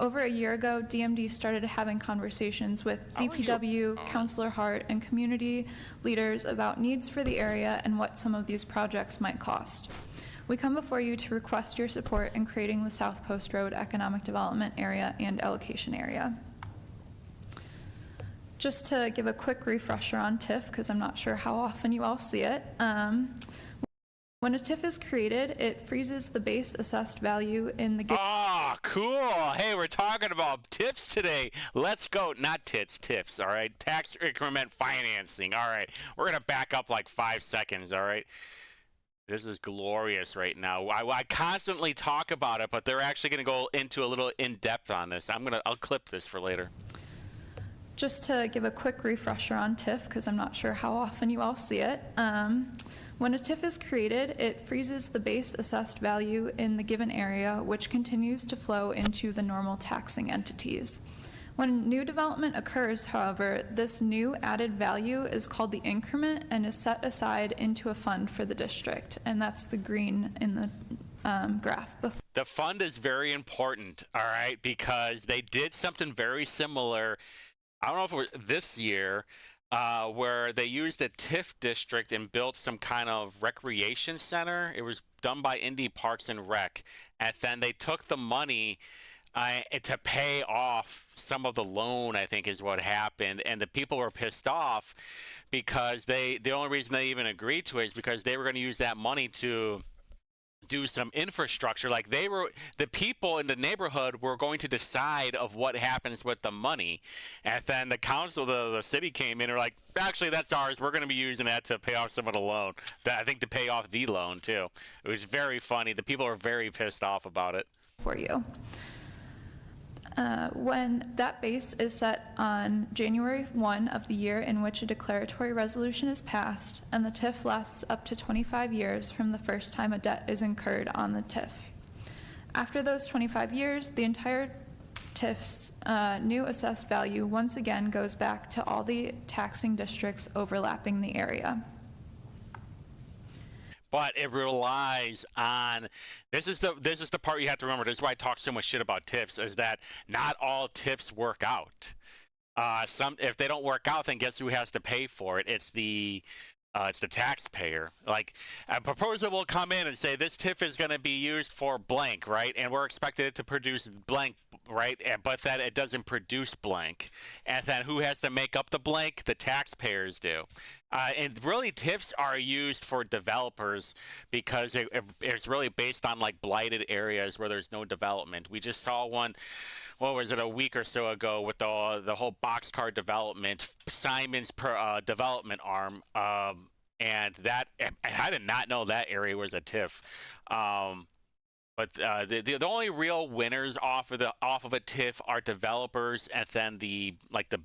Over a year ago, DMD started having conversations with DPW, Councilor Hart, and community leaders about needs for the area and what some of these projects might cost. We come before you to request your support in creating the South Post Road Economic Development Area and Allocation Area. Just to give a quick refresher on TIF, because I'm not sure how often you all see it. When a TIF is created, it freezes the base assessed value in the... Ah, cool. Hey, we're talking about TIFs today. Let's go. Not TITs, TIFs, all right? Tax increment financing. All right. We're going to back up like 5 seconds, all right? This is glorious right now. I constantly talk about it, but they're actually going to go into a little in-depth on this. I'll clip this for later. Just to give a quick refresher on TIF, because I'm not sure how often you all see it. When a TIF is created, it freezes the base assessed value in the given area, which continues to flow into the normal taxing entities. When new development occurs, however, this new added value is called the increment and is set aside into a fund for the district, and that's the green in the graph before. The fund is very important, all right, because they did something very similar. I don't know if it was this year, where they used a TIF district and built some kind of recreation center. It was done by Indy Parks and Rec, and then they took the money to pay off some of the loan, I think is what happened, and the people were pissed off because the only reason they even agreed to it is because they were going to use that money to do some infrastructure. Like the people in the neighborhood were going to decide of what happens with the money, and then the council, the city came in and were like, actually that's ours, we're going to be using that to pay off some of the loan. I think to pay off the loan too. It was very funny. The people were very pissed off about it. For you. When that base is set on January 1 of the year in which a declaratory resolution is passed, and the TIF lasts up to 25 years from the first time a debt is incurred on the TIF. After those 25 years, the entire TIF's new assessed value once again goes back to all the taxing districts overlapping the area. But it relies on, this is the part you have to remember. This is why I talk so much shit about TIFs, is that not all TIFs work out. If they don't work out, then guess who has to pay for it? It's the taxpayer. Like, a proposal will come in and say this TIF is going to be used for blank, right? And we're expected it to produce blank, right? But that it doesn't produce blank. And then who has to make up the blank? The taxpayers do. And really, TIFs are used for developers because it's really based on like blighted areas where there's no development. We just saw one, what was it, a week or so ago with the whole boxcar development, Simon's development arm, and that I did not know that area was a TIF. But the only real winners off of a TIF are developers, and then the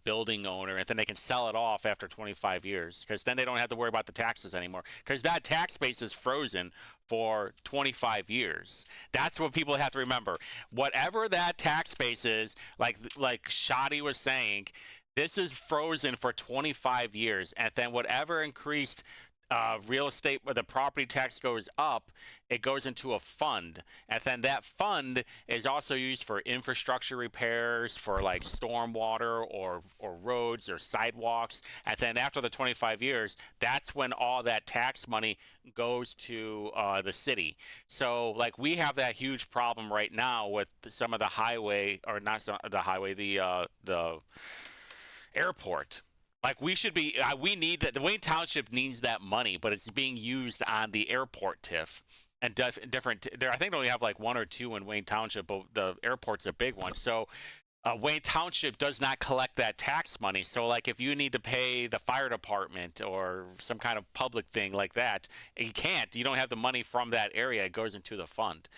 building owner, and then they can sell it off after 25 years, because then they don't have to worry about the taxes anymore, because that tax base is frozen for 25 years. That's what people have to remember. Whatever that tax base is, like Shadi was saying, this is frozen for 25 years, and then whatever increased real estate, where the property tax goes up, it goes into a fund, and then that fund is also used for infrastructure repairs, for like stormwater or roads or sidewalks. And then after the 25 years, that's when all that tax money goes to the city. So like we have that huge problem right now with some of the highway, or not some, the highway, the airport. Like we should be, we need that. The Wayne Township needs that money, but it's being used on the airport TIF and different. There, I think they only have like 1 or 2 in Wayne Township, but the airport's a big one. So Wayne Township does not collect that tax money. So like if you need to pay the fire department or some kind of public thing like that, you can't. You don't have the money from that area. It goes into the fund.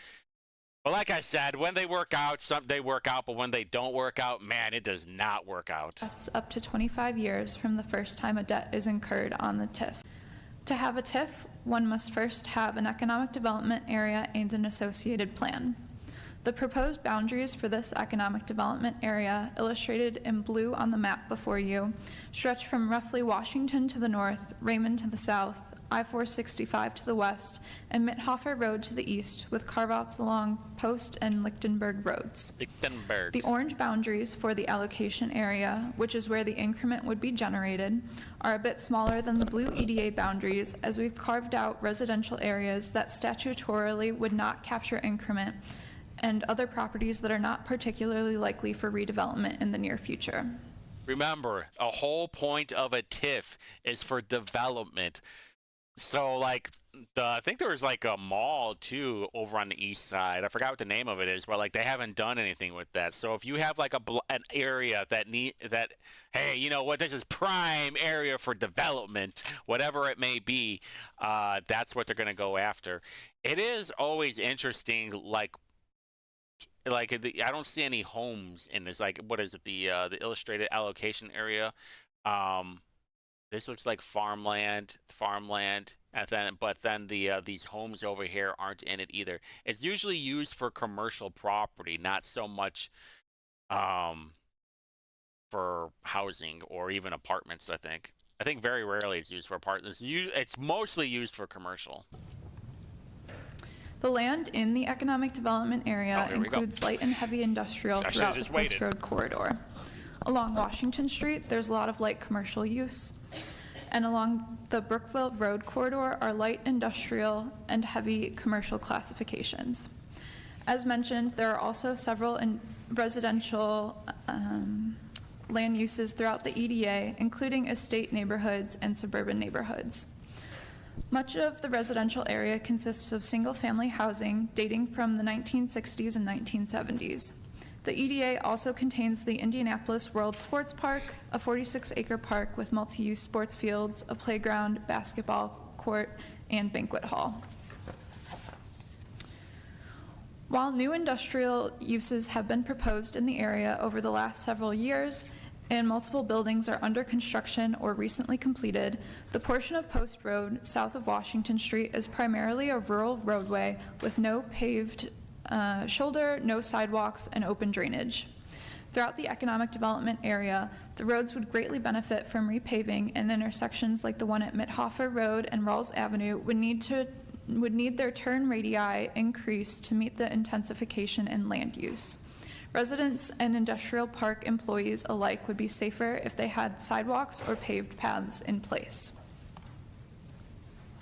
But like I said, when they work out, they work out, but when they don't work out, man, it does not work out. That's up to 25 years from the first time a debt is incurred on the TIF. To have a TIF, one must first have an economic development area and an associated plan. The proposed boundaries for this economic development area, illustrated in blue on the map before you, stretch from roughly Washington to the north, Raymond to the south, I-465 to the west, and Mithofer Road to the east, with carve-outs along Post and Lichtenberg roads. Lichtenberg. The orange boundaries for the allocation area, which is where the increment would be generated, are a bit smaller than the blue EDA boundaries, as we've carved out residential areas that statutorily would not capture increment, and other properties that are not particularly likely for redevelopment in the near future. Remember, a whole point of a TIF is for development. So like I think there was like a mall too over on the east side. I forgot what the name of it is, but like they haven't done anything with that. So if you have like an area that hey, you know what, this is prime area for development, whatever it may be, that's what they're going to go after. It is always interesting, like I don't see any homes in this. Like, what is it? The illustrated allocation area. This looks like farmland, and then these homes over here aren't in it either. It's usually used for commercial property, not so much for housing or even apartments. I think very rarely it's used for apartments. It's mostly used for commercial. The land in the economic development area includes light and heavy industrial throughout the Post Road corridor. Along Washington Street, there's a lot of light commercial use. And along the Brookville Road corridor are light industrial and heavy commercial classifications. As mentioned, there are also several residential land uses throughout the EDA, including estate neighborhoods and suburban neighborhoods. Much of the residential area consists of single-family housing dating from the 1960s and 1970s. The EDA also contains the Indianapolis World Sports Park, a 46-acre park with multi-use sports fields, a playground, basketball court, and banquet hall. While new industrial uses have been proposed in the area over the last several years, and multiple buildings are under construction or recently completed, the portion of Post Road south of Washington Street is primarily a rural roadway with no paved shoulder, no sidewalks, and open drainage. Throughout the economic development area, the roads would greatly benefit from repaving, and intersections like the one at Mithofer Road and Rawls Avenue would need their turn radii increased to meet the intensification in land use. Residents and industrial park employees alike would be safer if they had sidewalks or paved paths in place.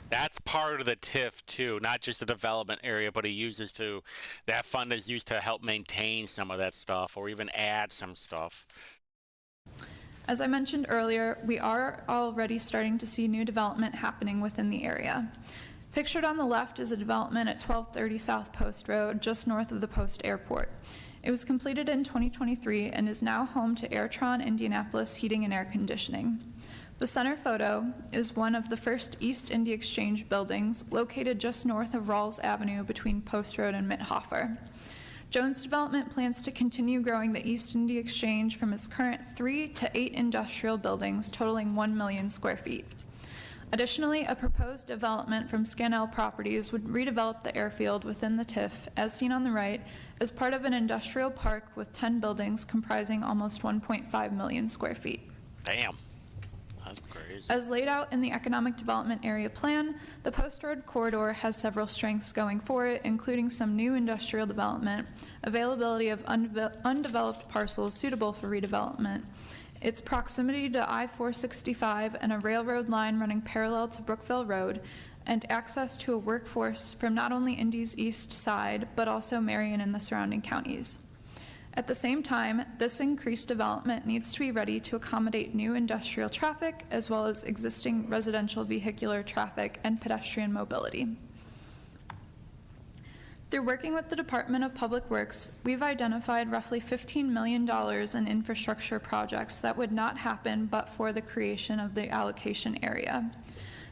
That's part of the TIF too, not just the development area, but that fund is used to help maintain some of that stuff or even add some stuff. As I mentioned earlier, we are already starting to see new development happening within the area. Pictured on the left is a development at 1230 South Post Road, just north of the Post Airport. It was completed in 2023 and is now home to Airtron Indianapolis Heating and Air Conditioning. The center photo is one of the first East Indy Exchange buildings, located just north of Rawls Avenue between Post Road and Mithofer. Jones Development plans to continue growing the East Indy Exchange from its current 3 to 8 industrial buildings totaling 1 million square feet. Additionally, a proposed development from Scannell Properties would redevelop the airfield within the TIF, as seen on the right, as part of an industrial park with 10 buildings comprising almost 1.5 million square feet. Damn. That's crazy. As laid out in the Economic Development Area Plan, the Post Road corridor has several strengths going for it, including some new industrial development, availability of undeveloped parcels suitable for redevelopment, its proximity to I-465 and a railroad line running parallel to Brookville Road, and access to a workforce from not only Indy's east side, but also Marion and the surrounding counties. At the same time, this increased development needs to be ready to accommodate new industrial traffic, as well as existing residential vehicular traffic and pedestrian mobility. Through working with the Department of Public Works, we've identified roughly $15 million in infrastructure projects that would not happen but for the creation of the allocation area.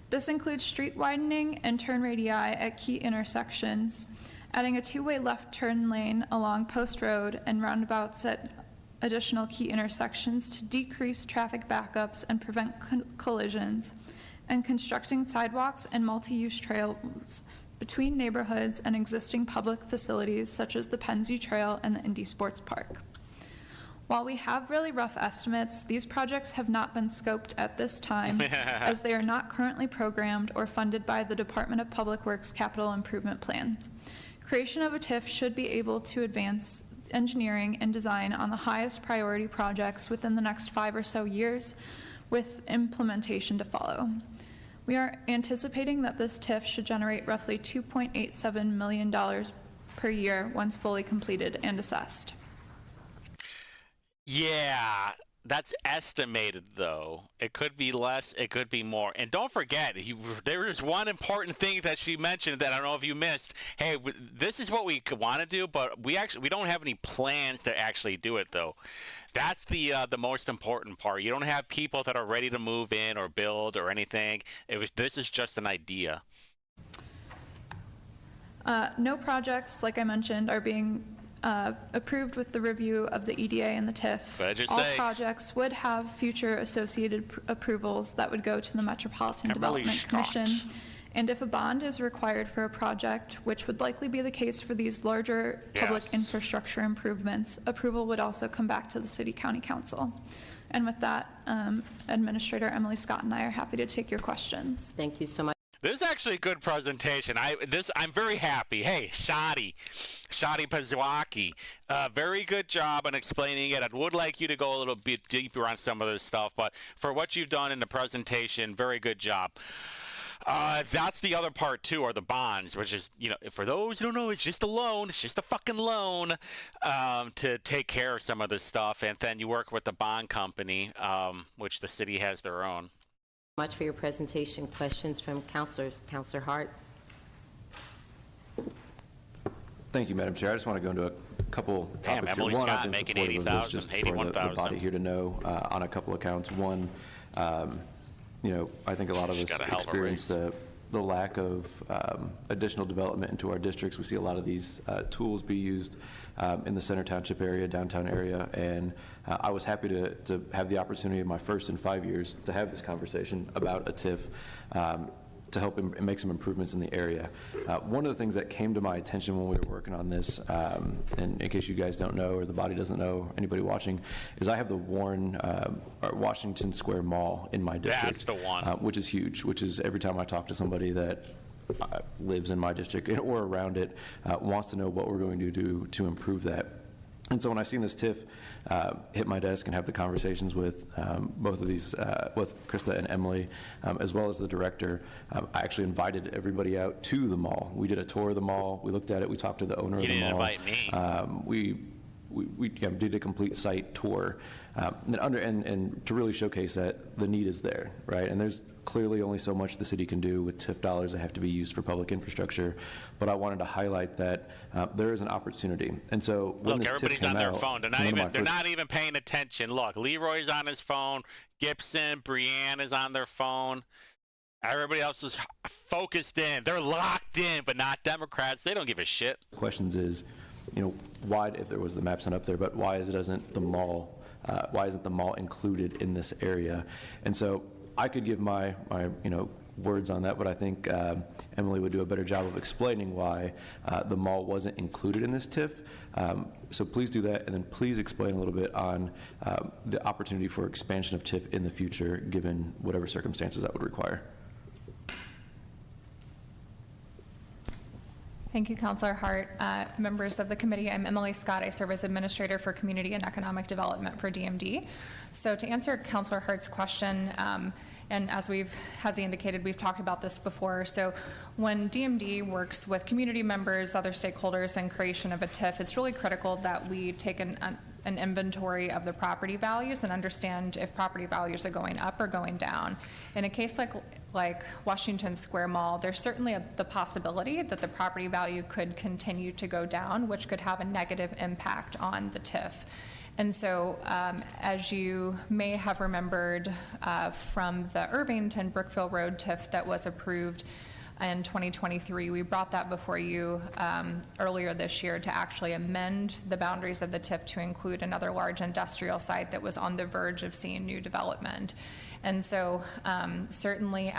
This includes street widening and turn radii at key intersections, adding a two-way left turn lane along Post Road and roundabouts at additional key intersections to decrease traffic backups and prevent collisions, and constructing sidewalks and multi-use trails between neighborhoods and existing public facilities such as the Pennsy Trail and the Indy Sports Park. While we have really rough estimates, these projects have not been scoped at this time as they are not currently programmed or funded by the Department of Public Works Capital Improvement Plan. Creation of a TIF should be able to advance engineering and design on the highest priority projects within the next 5 or so years, with implementation to follow. We are anticipating that this TIF should generate roughly $2.87 million per year once fully completed and assessed. Yeah, that's estimated, though. It could be less, it could be more. And don't forget, there is one important thing that she mentioned that I don't know if you missed. Hey, this is what we want to do, but we don't have any plans to actually do it, though. That's the most important part. You don't have people that are ready to move in or build or anything. This is just an idea. No projects, like I mentioned, are being approved with the review of the EDA and the TIF. All projects would have future associated approvals that would go to the Metropolitan Development Commission. And if a bond is required for a project, which would likely be the case for these larger public infrastructure improvements, approval would also come back to the City County Council. And with that, Administrator Emily Scott and I are happy to take your questions. Thank you so much. This is actually a good presentation. I'm very happy. Hey, Shadi Pazwaki, very good job on explaining it. I would like you to go a little bit deeper on some of this stuff, but for what you've done in the presentation, very good job. That's the other part too, are the bonds, which is, for those who don't know, it's just a loan. It's just a fucking loan to take care of some of this stuff, and then you work with the bond company, which the city has their own. Much for your presentation. Questions from councilors. Councilor Hart. Thank you, Madam Chair. I just want to go into a couple topics Emily here. One, Scott I've been making supportive of this 80,000, just for 81,000. the body here to know on a couple accounts. One, I think a lot of us experience the lack of additional development into our districts. We see a lot of these tools be used in the Center Township area, downtown area, and I was happy to have the opportunity in my first in 5 years to have this conversation about a TIF to help make some improvements in the area. One of the things that came to my attention when we were working on this, and in case you guys don't know or the body doesn't know, anybody watching, is I have the Washington Square Mall in my district. That's the one. Which is huge, which is every time I talk to somebody that lives in my district or around it, wants to know what we're going to do to improve that. And so when I seen this TIF hit my desk and have the conversations with both of these, with Krista and Emily, as well as the director, I actually invited everybody out to the mall. We did a tour of the mall. We looked at it. We talked to the owner of the mall. You didn't invite me. We did a complete site tour, and to really showcase that the need is there, right? And there's clearly only so much the city can do with TIF dollars that have to be used for public infrastructure. But I wanted to highlight that there is an opportunity. And so when this everybody's TIF on came their out, phone. They're not even paying attention. Look, Leroy's on his phone. Gibson, Brianne is on their phone. Everybody else is focused in. They're locked in, but not Democrats. They don't give a shit. Questions is, why, if there was the map sent up there, but why isn't the mall included in this area? And so I could give my words on that, but I think Emily would do a better job of explaining why the mall wasn't included in this TIF. So please do that, and then please explain a little bit on the opportunity for expansion of TIF in the future, given whatever circumstances that would require. Thank you, Councilor Hart. Members of the committee, I'm Emily Scott. I serve as Administrator for Community and Economic Development for DMD. So to answer Councilor Hart's question, and as he indicated, we've talked about this before. So when DMD works with community members, other stakeholders in creation of a TIF, it's really critical that we take an inventory of the property values and understand if property values are going up or going down. In a case like Washington Square Mall, there's certainly the possibility that the property value could continue to go down, which could have a negative impact on the TIF. And so, as you may have remembered from the Irvington Brookville Road TIF that was approved in 2023, we brought that before you earlier this year to actually amend the boundaries of the TIF to include another large industrial site that was on the verge of seeing new development. And so certainly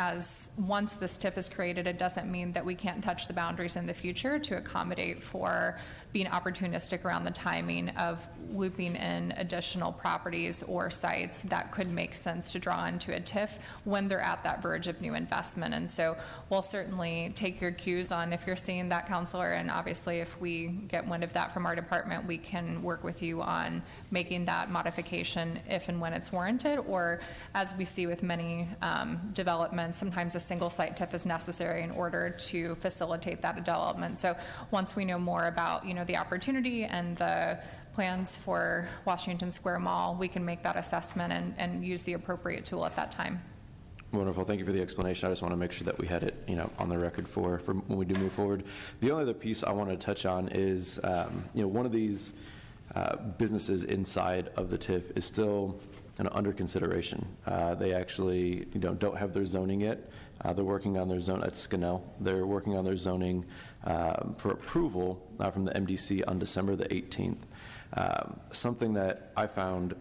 once this TIF is created, it doesn't mean that we can't touch the boundaries in the future to accommodate for being opportunistic around the timing of looping in additional properties or sites that could make sense to draw into a TIF when they're at that verge of new investment. And so we'll certainly take your cues on if you're seeing that, Councilor, and obviously if we get wind of that from our department, we can work with you on making that modification if and when it's warranted, or as we see with many developments, sometimes a single site TIF is necessary in order to facilitate that development. So once we know more about, the opportunity and the plans for Washington Square Mall, we can make that assessment and use the appropriate tool at that time. Wonderful. Thank you for the explanation. I just want to make sure that we had it, on the record for when we do move forward. The only other piece I want to touch on is, one of these businesses inside of the TIF is still under consideration. They actually, don't have their zoning yet. They're working on their zone at Scannell. They're working on their zoning for approval from the MDC on December the 18th. Something that I found,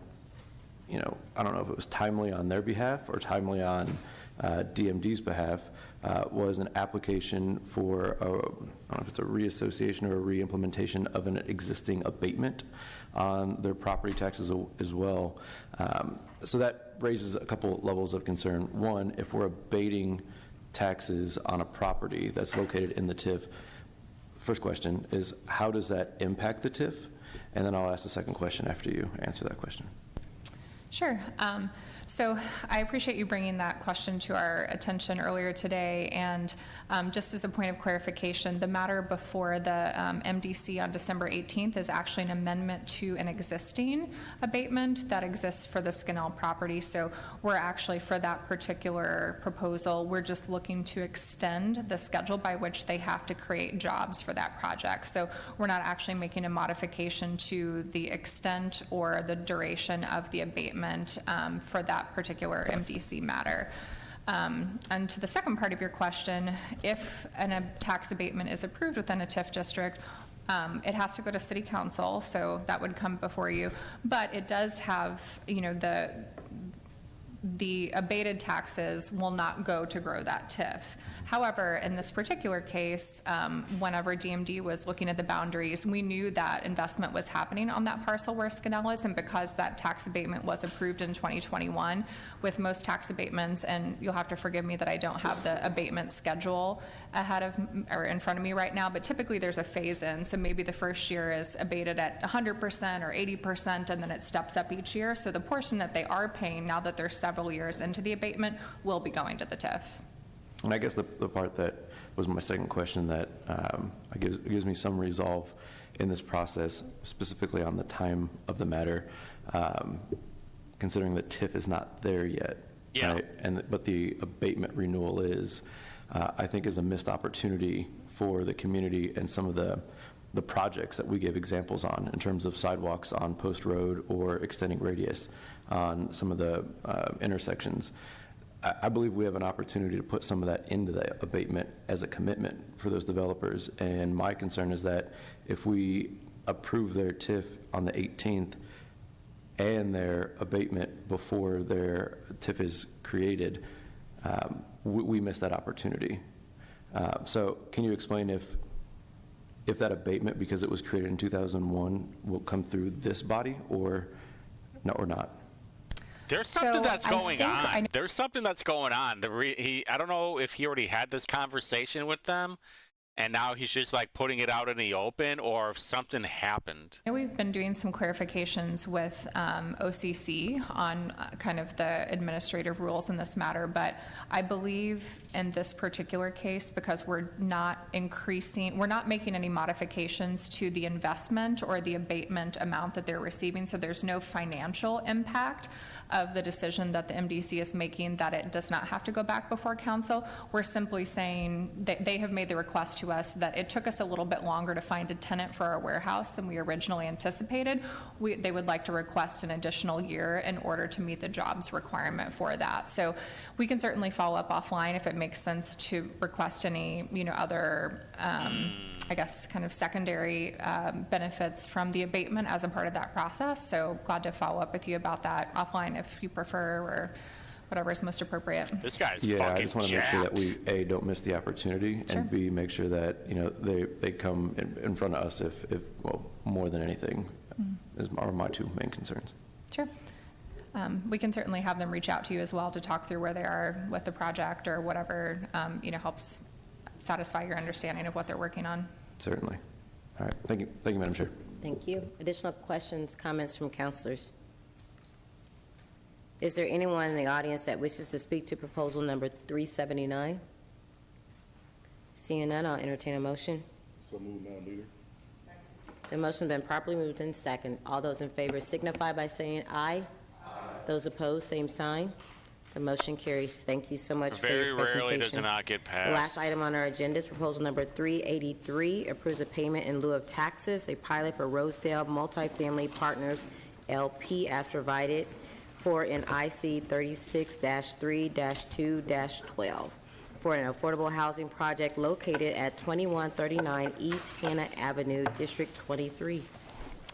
I don't know if it was timely on their behalf or timely on DMD's behalf, was an application for, I don't know if it's a reassociation or a re-implementation of an existing abatement on their property taxes as well. So that raises a couple levels of concern. One, if we're abating taxes on a property that's located in the TIF, first question is, how does that impact the TIF? And then I'll ask the second question after you answer that question. Sure. So I appreciate you bringing that question to our attention earlier today. And just as a point of clarification, the matter before the MDC on December 18th is actually an amendment to an existing abatement that exists for the Scannell property. So we're actually, for that particular proposal, we're just looking to extend the schedule by which they have to create jobs for that project. So we're not actually making a modification to the extent or the duration of the abatement for that particular MDC matter. And to the second part of your question, if a tax abatement is approved within a TIF district, it has to go to City Council, so that would come before you. But it does have, the abated taxes will not go to grow that TIF. However, in this particular case, whenever DMD was looking at the boundaries, we knew that investment was happening on that parcel where Scannell is, and because that tax abatement was approved in 2021, with most tax abatements, and you'll have to forgive me that I don't have the abatement schedule ahead of or in front of me right now, but typically there's a phase in, so maybe the first year is abated at 100% or 80%, and then it steps up each year. So the portion that they are paying now that they're several years into the abatement will be going to the TIF. And I guess the part that was my second question that gives me some resolve in this process, specifically on the time of the matter, considering that TIF is not there yet, yeah. Right? But the abatement renewal is, I think, is a missed opportunity for the community and some of the projects that we gave examples on in terms of sidewalks on Post Road or extending radius on some of the intersections. I believe we have an opportunity to put some of that into the abatement as a commitment for those developers. And my concern is that if we approve their TIF on the 18th and their abatement before their TIF is created, we missed that opportunity. So can you explain if that abatement, because it was created in 2001, will come through this body or not? There's something that's going on. There's something that's going on. I don't know if he already had this conversation with them, and now he's just like putting it out in the open, or if something happened. We've been doing some clarifications with OCC on kind of the administrative rules in this matter, but I believe in this particular case, because we're not making any modifications to the investment or the abatement amount that they're receiving, so there's no financial impact of the decision that the MDC is making that it does not have to go back before council. We're simply saying that they have made the request to us that it took us a little bit longer to find a tenant for our warehouse than we originally anticipated. They would like to request an additional year in order to meet the jobs requirement for that. So we can certainly follow up offline if it makes sense to request any, other, I guess, kind of secondary benefits from the abatement as a part of that process. So glad to follow up with you about that offline if you prefer, or whatever is most appropriate. This guy's I fucking just want to make sure that we, A, don't miss the opportunity, Sure. and B, make sure that, they come in front of us if more than anything are my two main concerns. Sure. We can certainly have them reach out to you as well to talk through where they are with the project or whatever, helps satisfy your understanding of what they're working on. Certainly. All right. Thank you, Madam Chair. Thank you. Additional questions, comments from councilors? Is there anyone in the audience that wishes to speak to proposal number 379? Seeing none, I'll entertain a motion. So moved, Madam Leader. The motion's been properly moved in second. All those in favor signify by saying aye. Those opposed, same sign. The motion carries. Thank you so much for your presentation. Very rarely does it not get passed. The last item on our agenda is proposal number 383, approves a payment in lieu of taxes, a pilot for Rosedale Multifamily Partners LP as provided for in IC 36-3-2-12 for an affordable housing project located at 2139 East Hannah Avenue, District 23.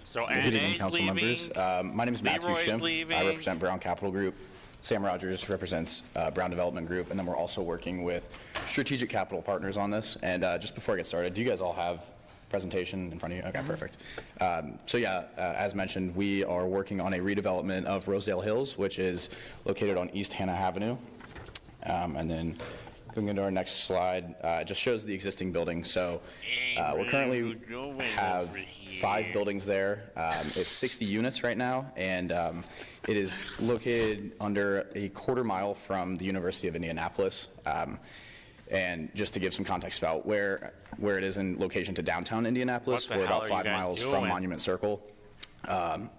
So Good evening, NA's council members. My name is Matthew Leroy's Schimpf. leaving. I represent Brown Capital Group. Sam Rogers represents Brown Development Group, and then we're also working with Strategic Capital Partners on this. And just before I get started, do you guys all have presentation in front of you? Okay, perfect. As mentioned, we are working on a redevelopment of Rosedale Hills, which is located on East Hannah Avenue. And then going into our next slide, it just shows the existing building. So we currently have 5 buildings there. It's 60 units right now, and it is located under a quarter mile from the University of Indianapolis. And just to give some context about where it is in location to downtown Indianapolis, we're about 5 miles from Monument Circle.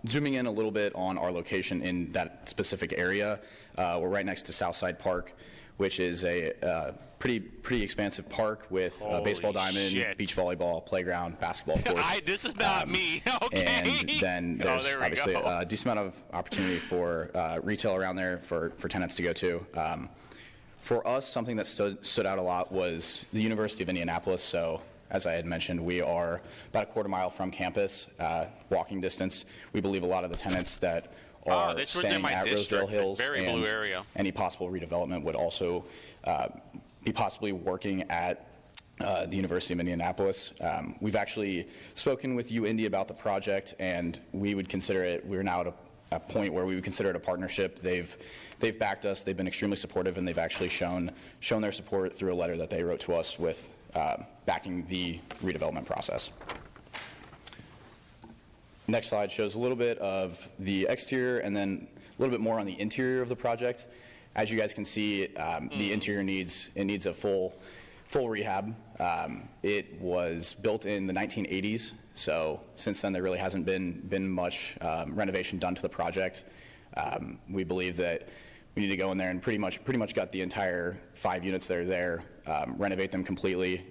Zooming in a little bit on our location in that specific area, we're right next to Southside Park, which is a pretty expansive park with a baseball diamond, beach volleyball, playground, basketball courts. This is not me. Okay. And then there's there we obviously go. a decent amount of opportunity for retail around there for tenants to go to. For us, something that stood out a lot was the University of Indianapolis. So as I had mentioned, we are about a quarter mile from campus, walking distance. We believe a lot of the tenants that are staying at Rosedale Hills and any possible redevelopment would also be possibly working at the University of Indianapolis. We've actually spoken with Indy about the project, and we would consider it, we're now at a point where we would consider it a partnership. They've backed us, they've been extremely supportive, and they've actually shown their support through a letter that they wrote to us with backing the redevelopment process. Next slide shows a little bit of the exterior and then a little bit more on the interior of the project. As you guys can see, the interior needs a full rehab. It was built in the 1980s, so since then there really hasn't been much renovation done to the project. We believe that we need to go in there and pretty much got the entire 5 units that are there, renovate them completely.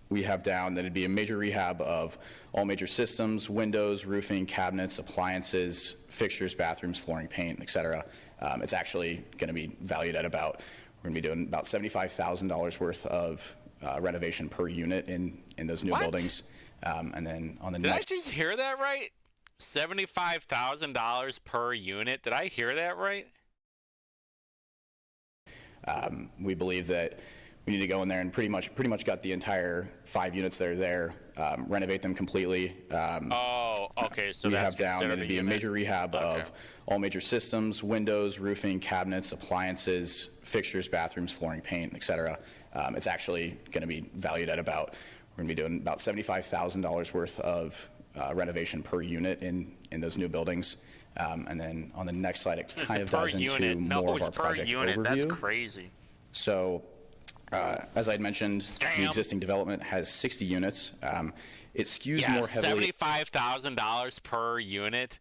We have down that it'd be a major rehab of all major systems, windows, roofing, cabinets, appliances, fixtures, bathrooms, flooring, paint, etc. It's actually going to be valued at we're going to be doing about $75,000 worth of renovation per unit in those new buildings. And then on the Did I just hear that right? $75,000 per unit. Did I hear that right? We believe that we need to go in there and pretty much gut the entire 5 units that are there, renovate them completely. Okay, so rehab that's down. considered It'd be a unit. major rehab of all major systems, windows, roofing, cabinets, appliances, fixtures, bathrooms, flooring, paint, etc. It's actually going to be valued at we're going to be doing about $75,000 worth of renovation per unit in those new buildings. And then on the next slide, it kind of dives into more of our project overview. That's crazy. So, as I had mentioned, the existing development has 60 units. It skews more heavily. $75,000 per unit.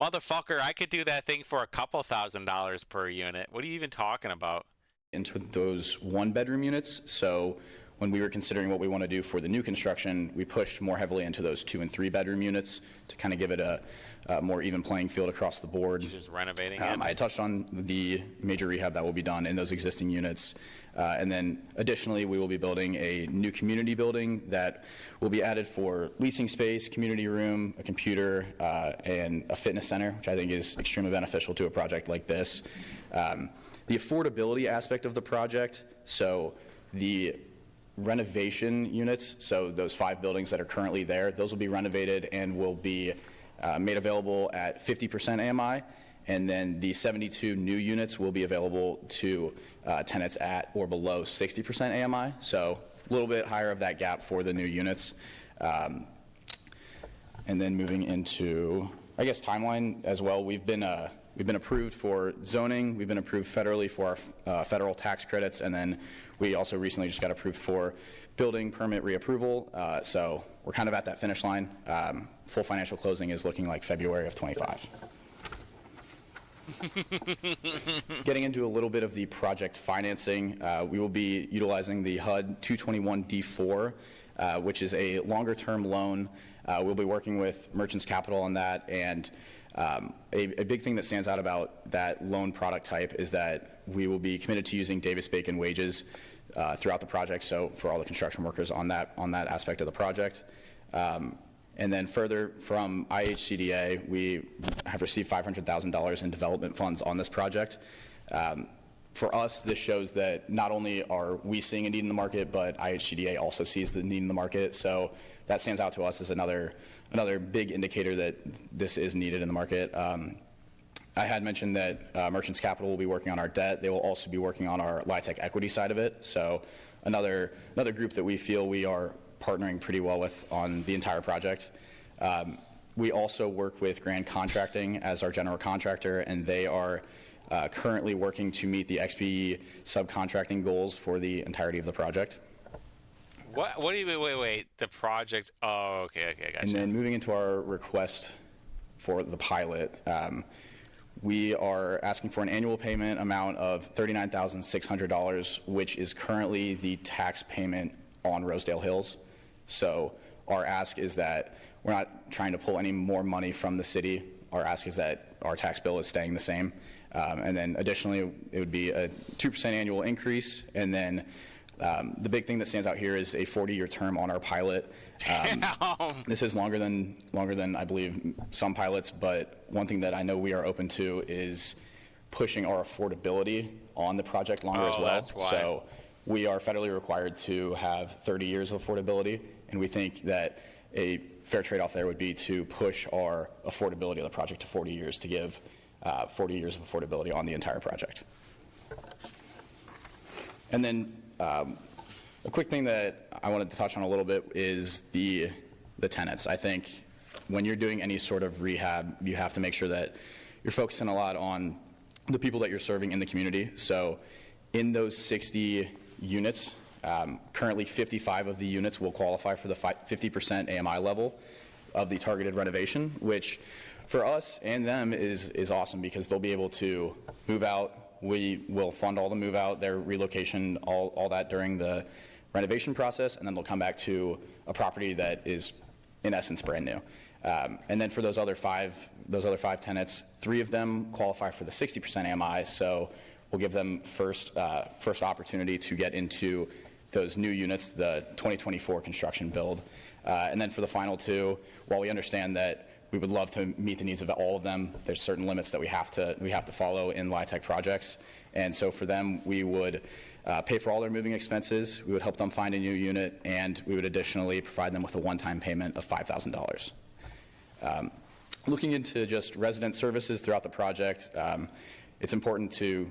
Motherfucker, I could do that thing for a couple $1,000s per unit. What are you even talking about? Into those 1-bedroom units. So when we were considering what we want to do for the new construction, we pushed more heavily into those 2- and 3-bedroom units to kind of give it a more even playing field across the board. Just renovating it. I touched on the major rehab that will be done in those existing units. And then additionally, we will be building a new community building that will be added for leasing space, community room, a computer, and a fitness center, which I think is extremely beneficial to a project like this. The affordability aspect of the project, so the renovation units, so those 5 buildings that are currently there, those will be renovated and will be made available at 50% AMI. And then the 72 new units will be available to tenants at or below 60% AMI. So a little bit higher of that gap for the new units. And then moving into, I guess, timeline as well. We've been approved for zoning. We've been approved federally for our federal tax credits. And then we also recently just got approved for building permit reapproval. So we're kind of at that finish line. Full financial closing is looking like February of 25. Getting into a little bit of the project financing, we will be utilizing the HUD 221D4, which is a longer-term loan. We'll be working with Merchants Capital on that, and a big thing that stands out about that loan product type is that we will be committed to using Davis-Bacon wages throughout the project, so for all the construction workers on that aspect of the project. And then further, from IHCDA, we have received $500,000 in development funds on this project. For us, this shows that not only are we seeing a need in the market, but IHCDA also sees the need in the market. So that stands out to us as another big indicator that this is needed in the market. I had mentioned that Merchants Capital will be working on our debt. They will also be working on our LIHTC equity side of it. So another group that we feel we are partnering pretty well with on the entire project. We also work with Grand Contracting as our general contractor, and they are currently working to meet the XPE subcontracting goals for the entirety of the project. What do you mean? Wait. The project. Oh, okay, gotcha. And then moving into our request for the pilot, we are asking for an annual payment amount of $39,600, which is currently the tax payment on Rosedale Hills. So our ask is that we're not trying to pull any more money from the city. Our ask is that our tax bill is staying the same. And then additionally, it would be a 2% annual increase. And then the big thing that stands out here is a 40-year term on our pilot. This is longer than I believe some pilots, but one thing that I know we are open to is pushing our affordability on the project longer as well. That's why. So we are federally required to have 30 years of affordability, and we think that a fair trade-off there would be to push our affordability of the project to 40 years to give 40 years of affordability on the entire project. And then a quick thing that I wanted to touch on a little bit is the tenants. I think when you're doing any sort of rehab, you have to make sure that you're focusing a lot on the people that you're serving in the community. So in those 60 units, currently 55 of the units will qualify for the 50% AMI level of the targeted renovation, which for us and them is awesome because they'll be able to move out. We will fund all the move out, their relocation, all that during the renovation process, and then they'll come back to a property that is in essence brand new. And then for those other five tenants, 3 of them qualify for the 60% AMI, so we'll give them first opportunity to get into those new units, the 2024 construction build. And then for the final 2, while we understand that we would love to meet the needs of all of them, there's certain limits that we have to follow in LIHTC projects. And so for them, we would pay for all their moving expenses, we would help them find a new unit, and we would additionally provide them with a one-time payment of $5,000. Looking into just resident services throughout the project, it's important to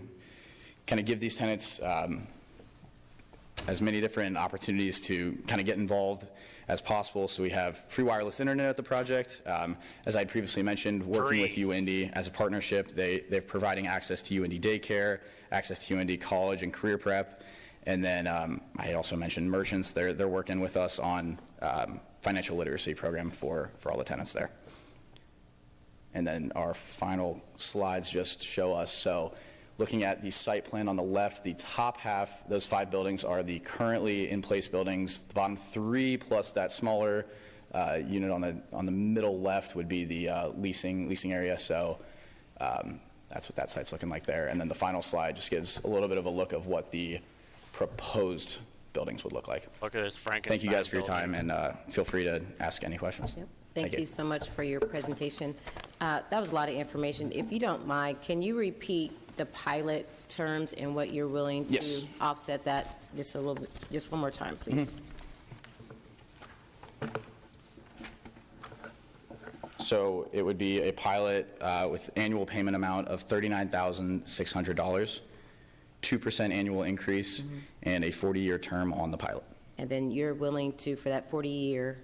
kind of give these tenants as many different opportunities to kind of get involved as possible. So we have free wireless internet at the project. As I had previously mentioned, working with Indy as a partnership, they're providing access to UIndy daycare, access to UIndy college and career prep. And then I had also mentioned merchants. They're working with us on financial literacy program for all the tenants there. And then our final slides just show us, so looking at the site plan on the left, the top half, those 5 buildings are the currently in place buildings. The bottom 3 plus that smaller unit on the middle left would be the leasing area. So that's what that site's looking like there. And then the final slide just gives a little bit of a look of what the proposed buildings would look like. Look at this Frankenstein. Thank you guys for your building. time, and feel free to ask any questions. Yep. Thank you so much for your presentation. That was a lot of information. If you don't mind, can you repeat the pilot terms and what you're willing to offset that just a little bit, just one more time, please? So it would be a pilot with annual payment amount of $39,600, 2% annual increase, and a 40-year term on the pilot. And then you're willing to, for that 40-year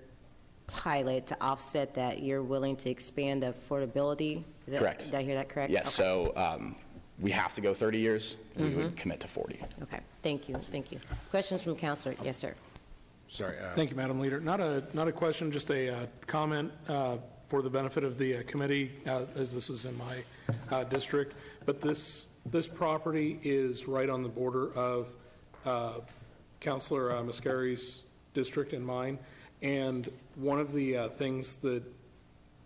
pilot, to offset that, you're willing to expand the affordability? Correct. Did I hear that correct? Yes. Okay. So we have to go 30 years. We would commit to 40. Okay. Thank you. Thank you. Questions from Councilor? Yes, sir. Sorry. Thank you, Madam Leader. Not a question, just a comment for the benefit of the committee, as this is in my district. But this property is right on the border of Councilor Mascari's district and mine. And one of the things that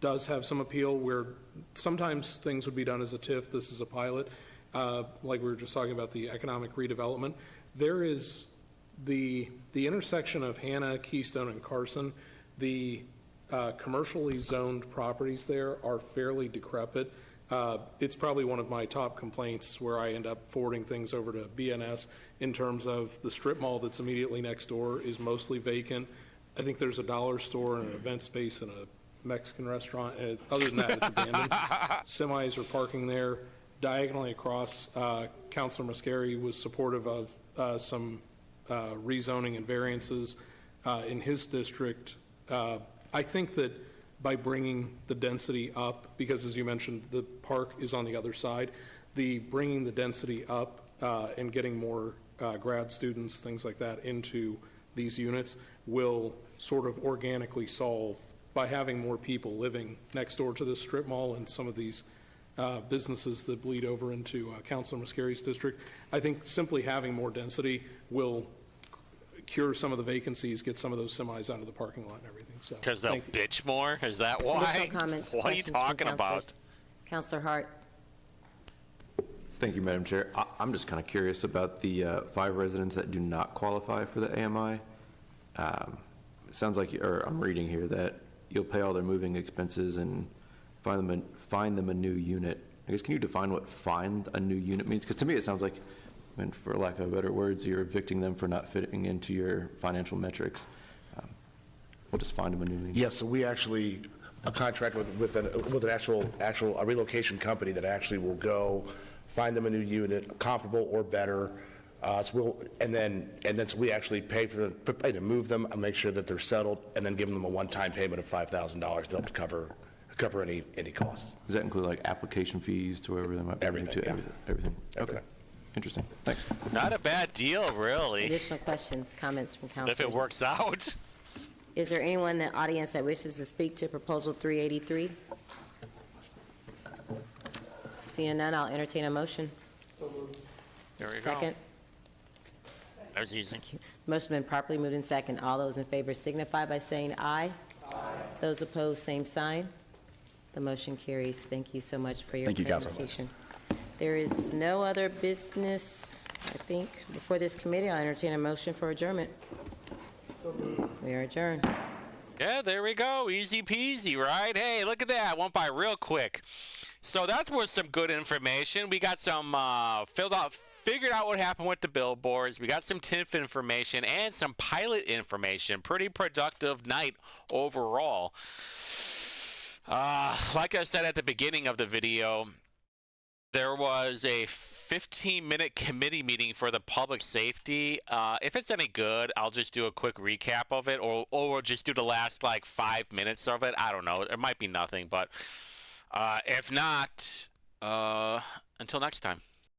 does have some appeal, where sometimes things would be done as a TIF, this is a pilot, like we were just talking about the economic redevelopment. There is the intersection of Hannah, Keystone, and Carson. The commercially zoned properties there are fairly decrepit. It's probably one of my top complaints, where I end up forwarding things over to BNS in terms of the strip mall that's immediately next door is mostly vacant. I think there's a dollar store and an event space and a Mexican restaurant. Other than that, it's abandoned. Semis are parking there. Diagonally across, Councilor Mascari was supportive of some rezoning and variances in his district. I think that by bringing the density up, because as you mentioned, the park is on the other side, bringing the density up and getting more grad students, things like that, into these units will sort of organically solve, by having more people living next door to this strip mall and some of these businesses that bleed over into Councilor Mascari's district. I think simply having more density will cure some of the vacancies, get some of those semis out of the parking lot and everything. So because they'll bitch more? Is that why? Additional comments, what are you talking about? Councilor Hart. Thank you, Madam Chair. I'm just kind of curious about the 5 residents that do not qualify for the AMI. It sounds like, or I'm reading here, that you'll pay all their moving expenses and find them a new unit. I guess, can you define what find a new unit means? Because to me it sounds like, I mean, for lack of better words, you're evicting them for not fitting into your financial metrics. We'll just find them a new unit. Yes, so we actually a contract with an actual relocation company that actually will go find them a new unit, comparable or better. So we actually pay to move them and make sure that they're settled, and then give them a one-time payment of $5,000 to help cover any costs. Does that include like application fees to wherever they might be? Everything, yeah. Everything. Okay. Interesting. Thanks. Not a bad deal, really. Additional questions, comments from councilors? If it works out. Is there anyone in the audience that wishes to speak to Proposal 383? Seeing none, I'll entertain a motion. There we go. Second. That was easy. Motion been properly moved in second. All those in favor signify by saying aye. Aye. Those opposed, same sign. The motion carries. Thank you so much for your presentation. There is no other business, I think, before this committee. I'll entertain a motion for adjournment. We are adjourned. Yeah, there we go. Easy peasy, right? Hey, look at that. Went by real quick. So that was some good information. We got some filled out figured out what happened with the billboards. We got some TIF information and some pilot information. Pretty productive night overall. Like I said at the beginning of the video, there was a 15-minute committee meeting for the public safety. If it's any good, I'll just do a quick recap of it, or we'll just do the last like 5 minutes of it. I don't know. It might be nothing, but if not, until next time.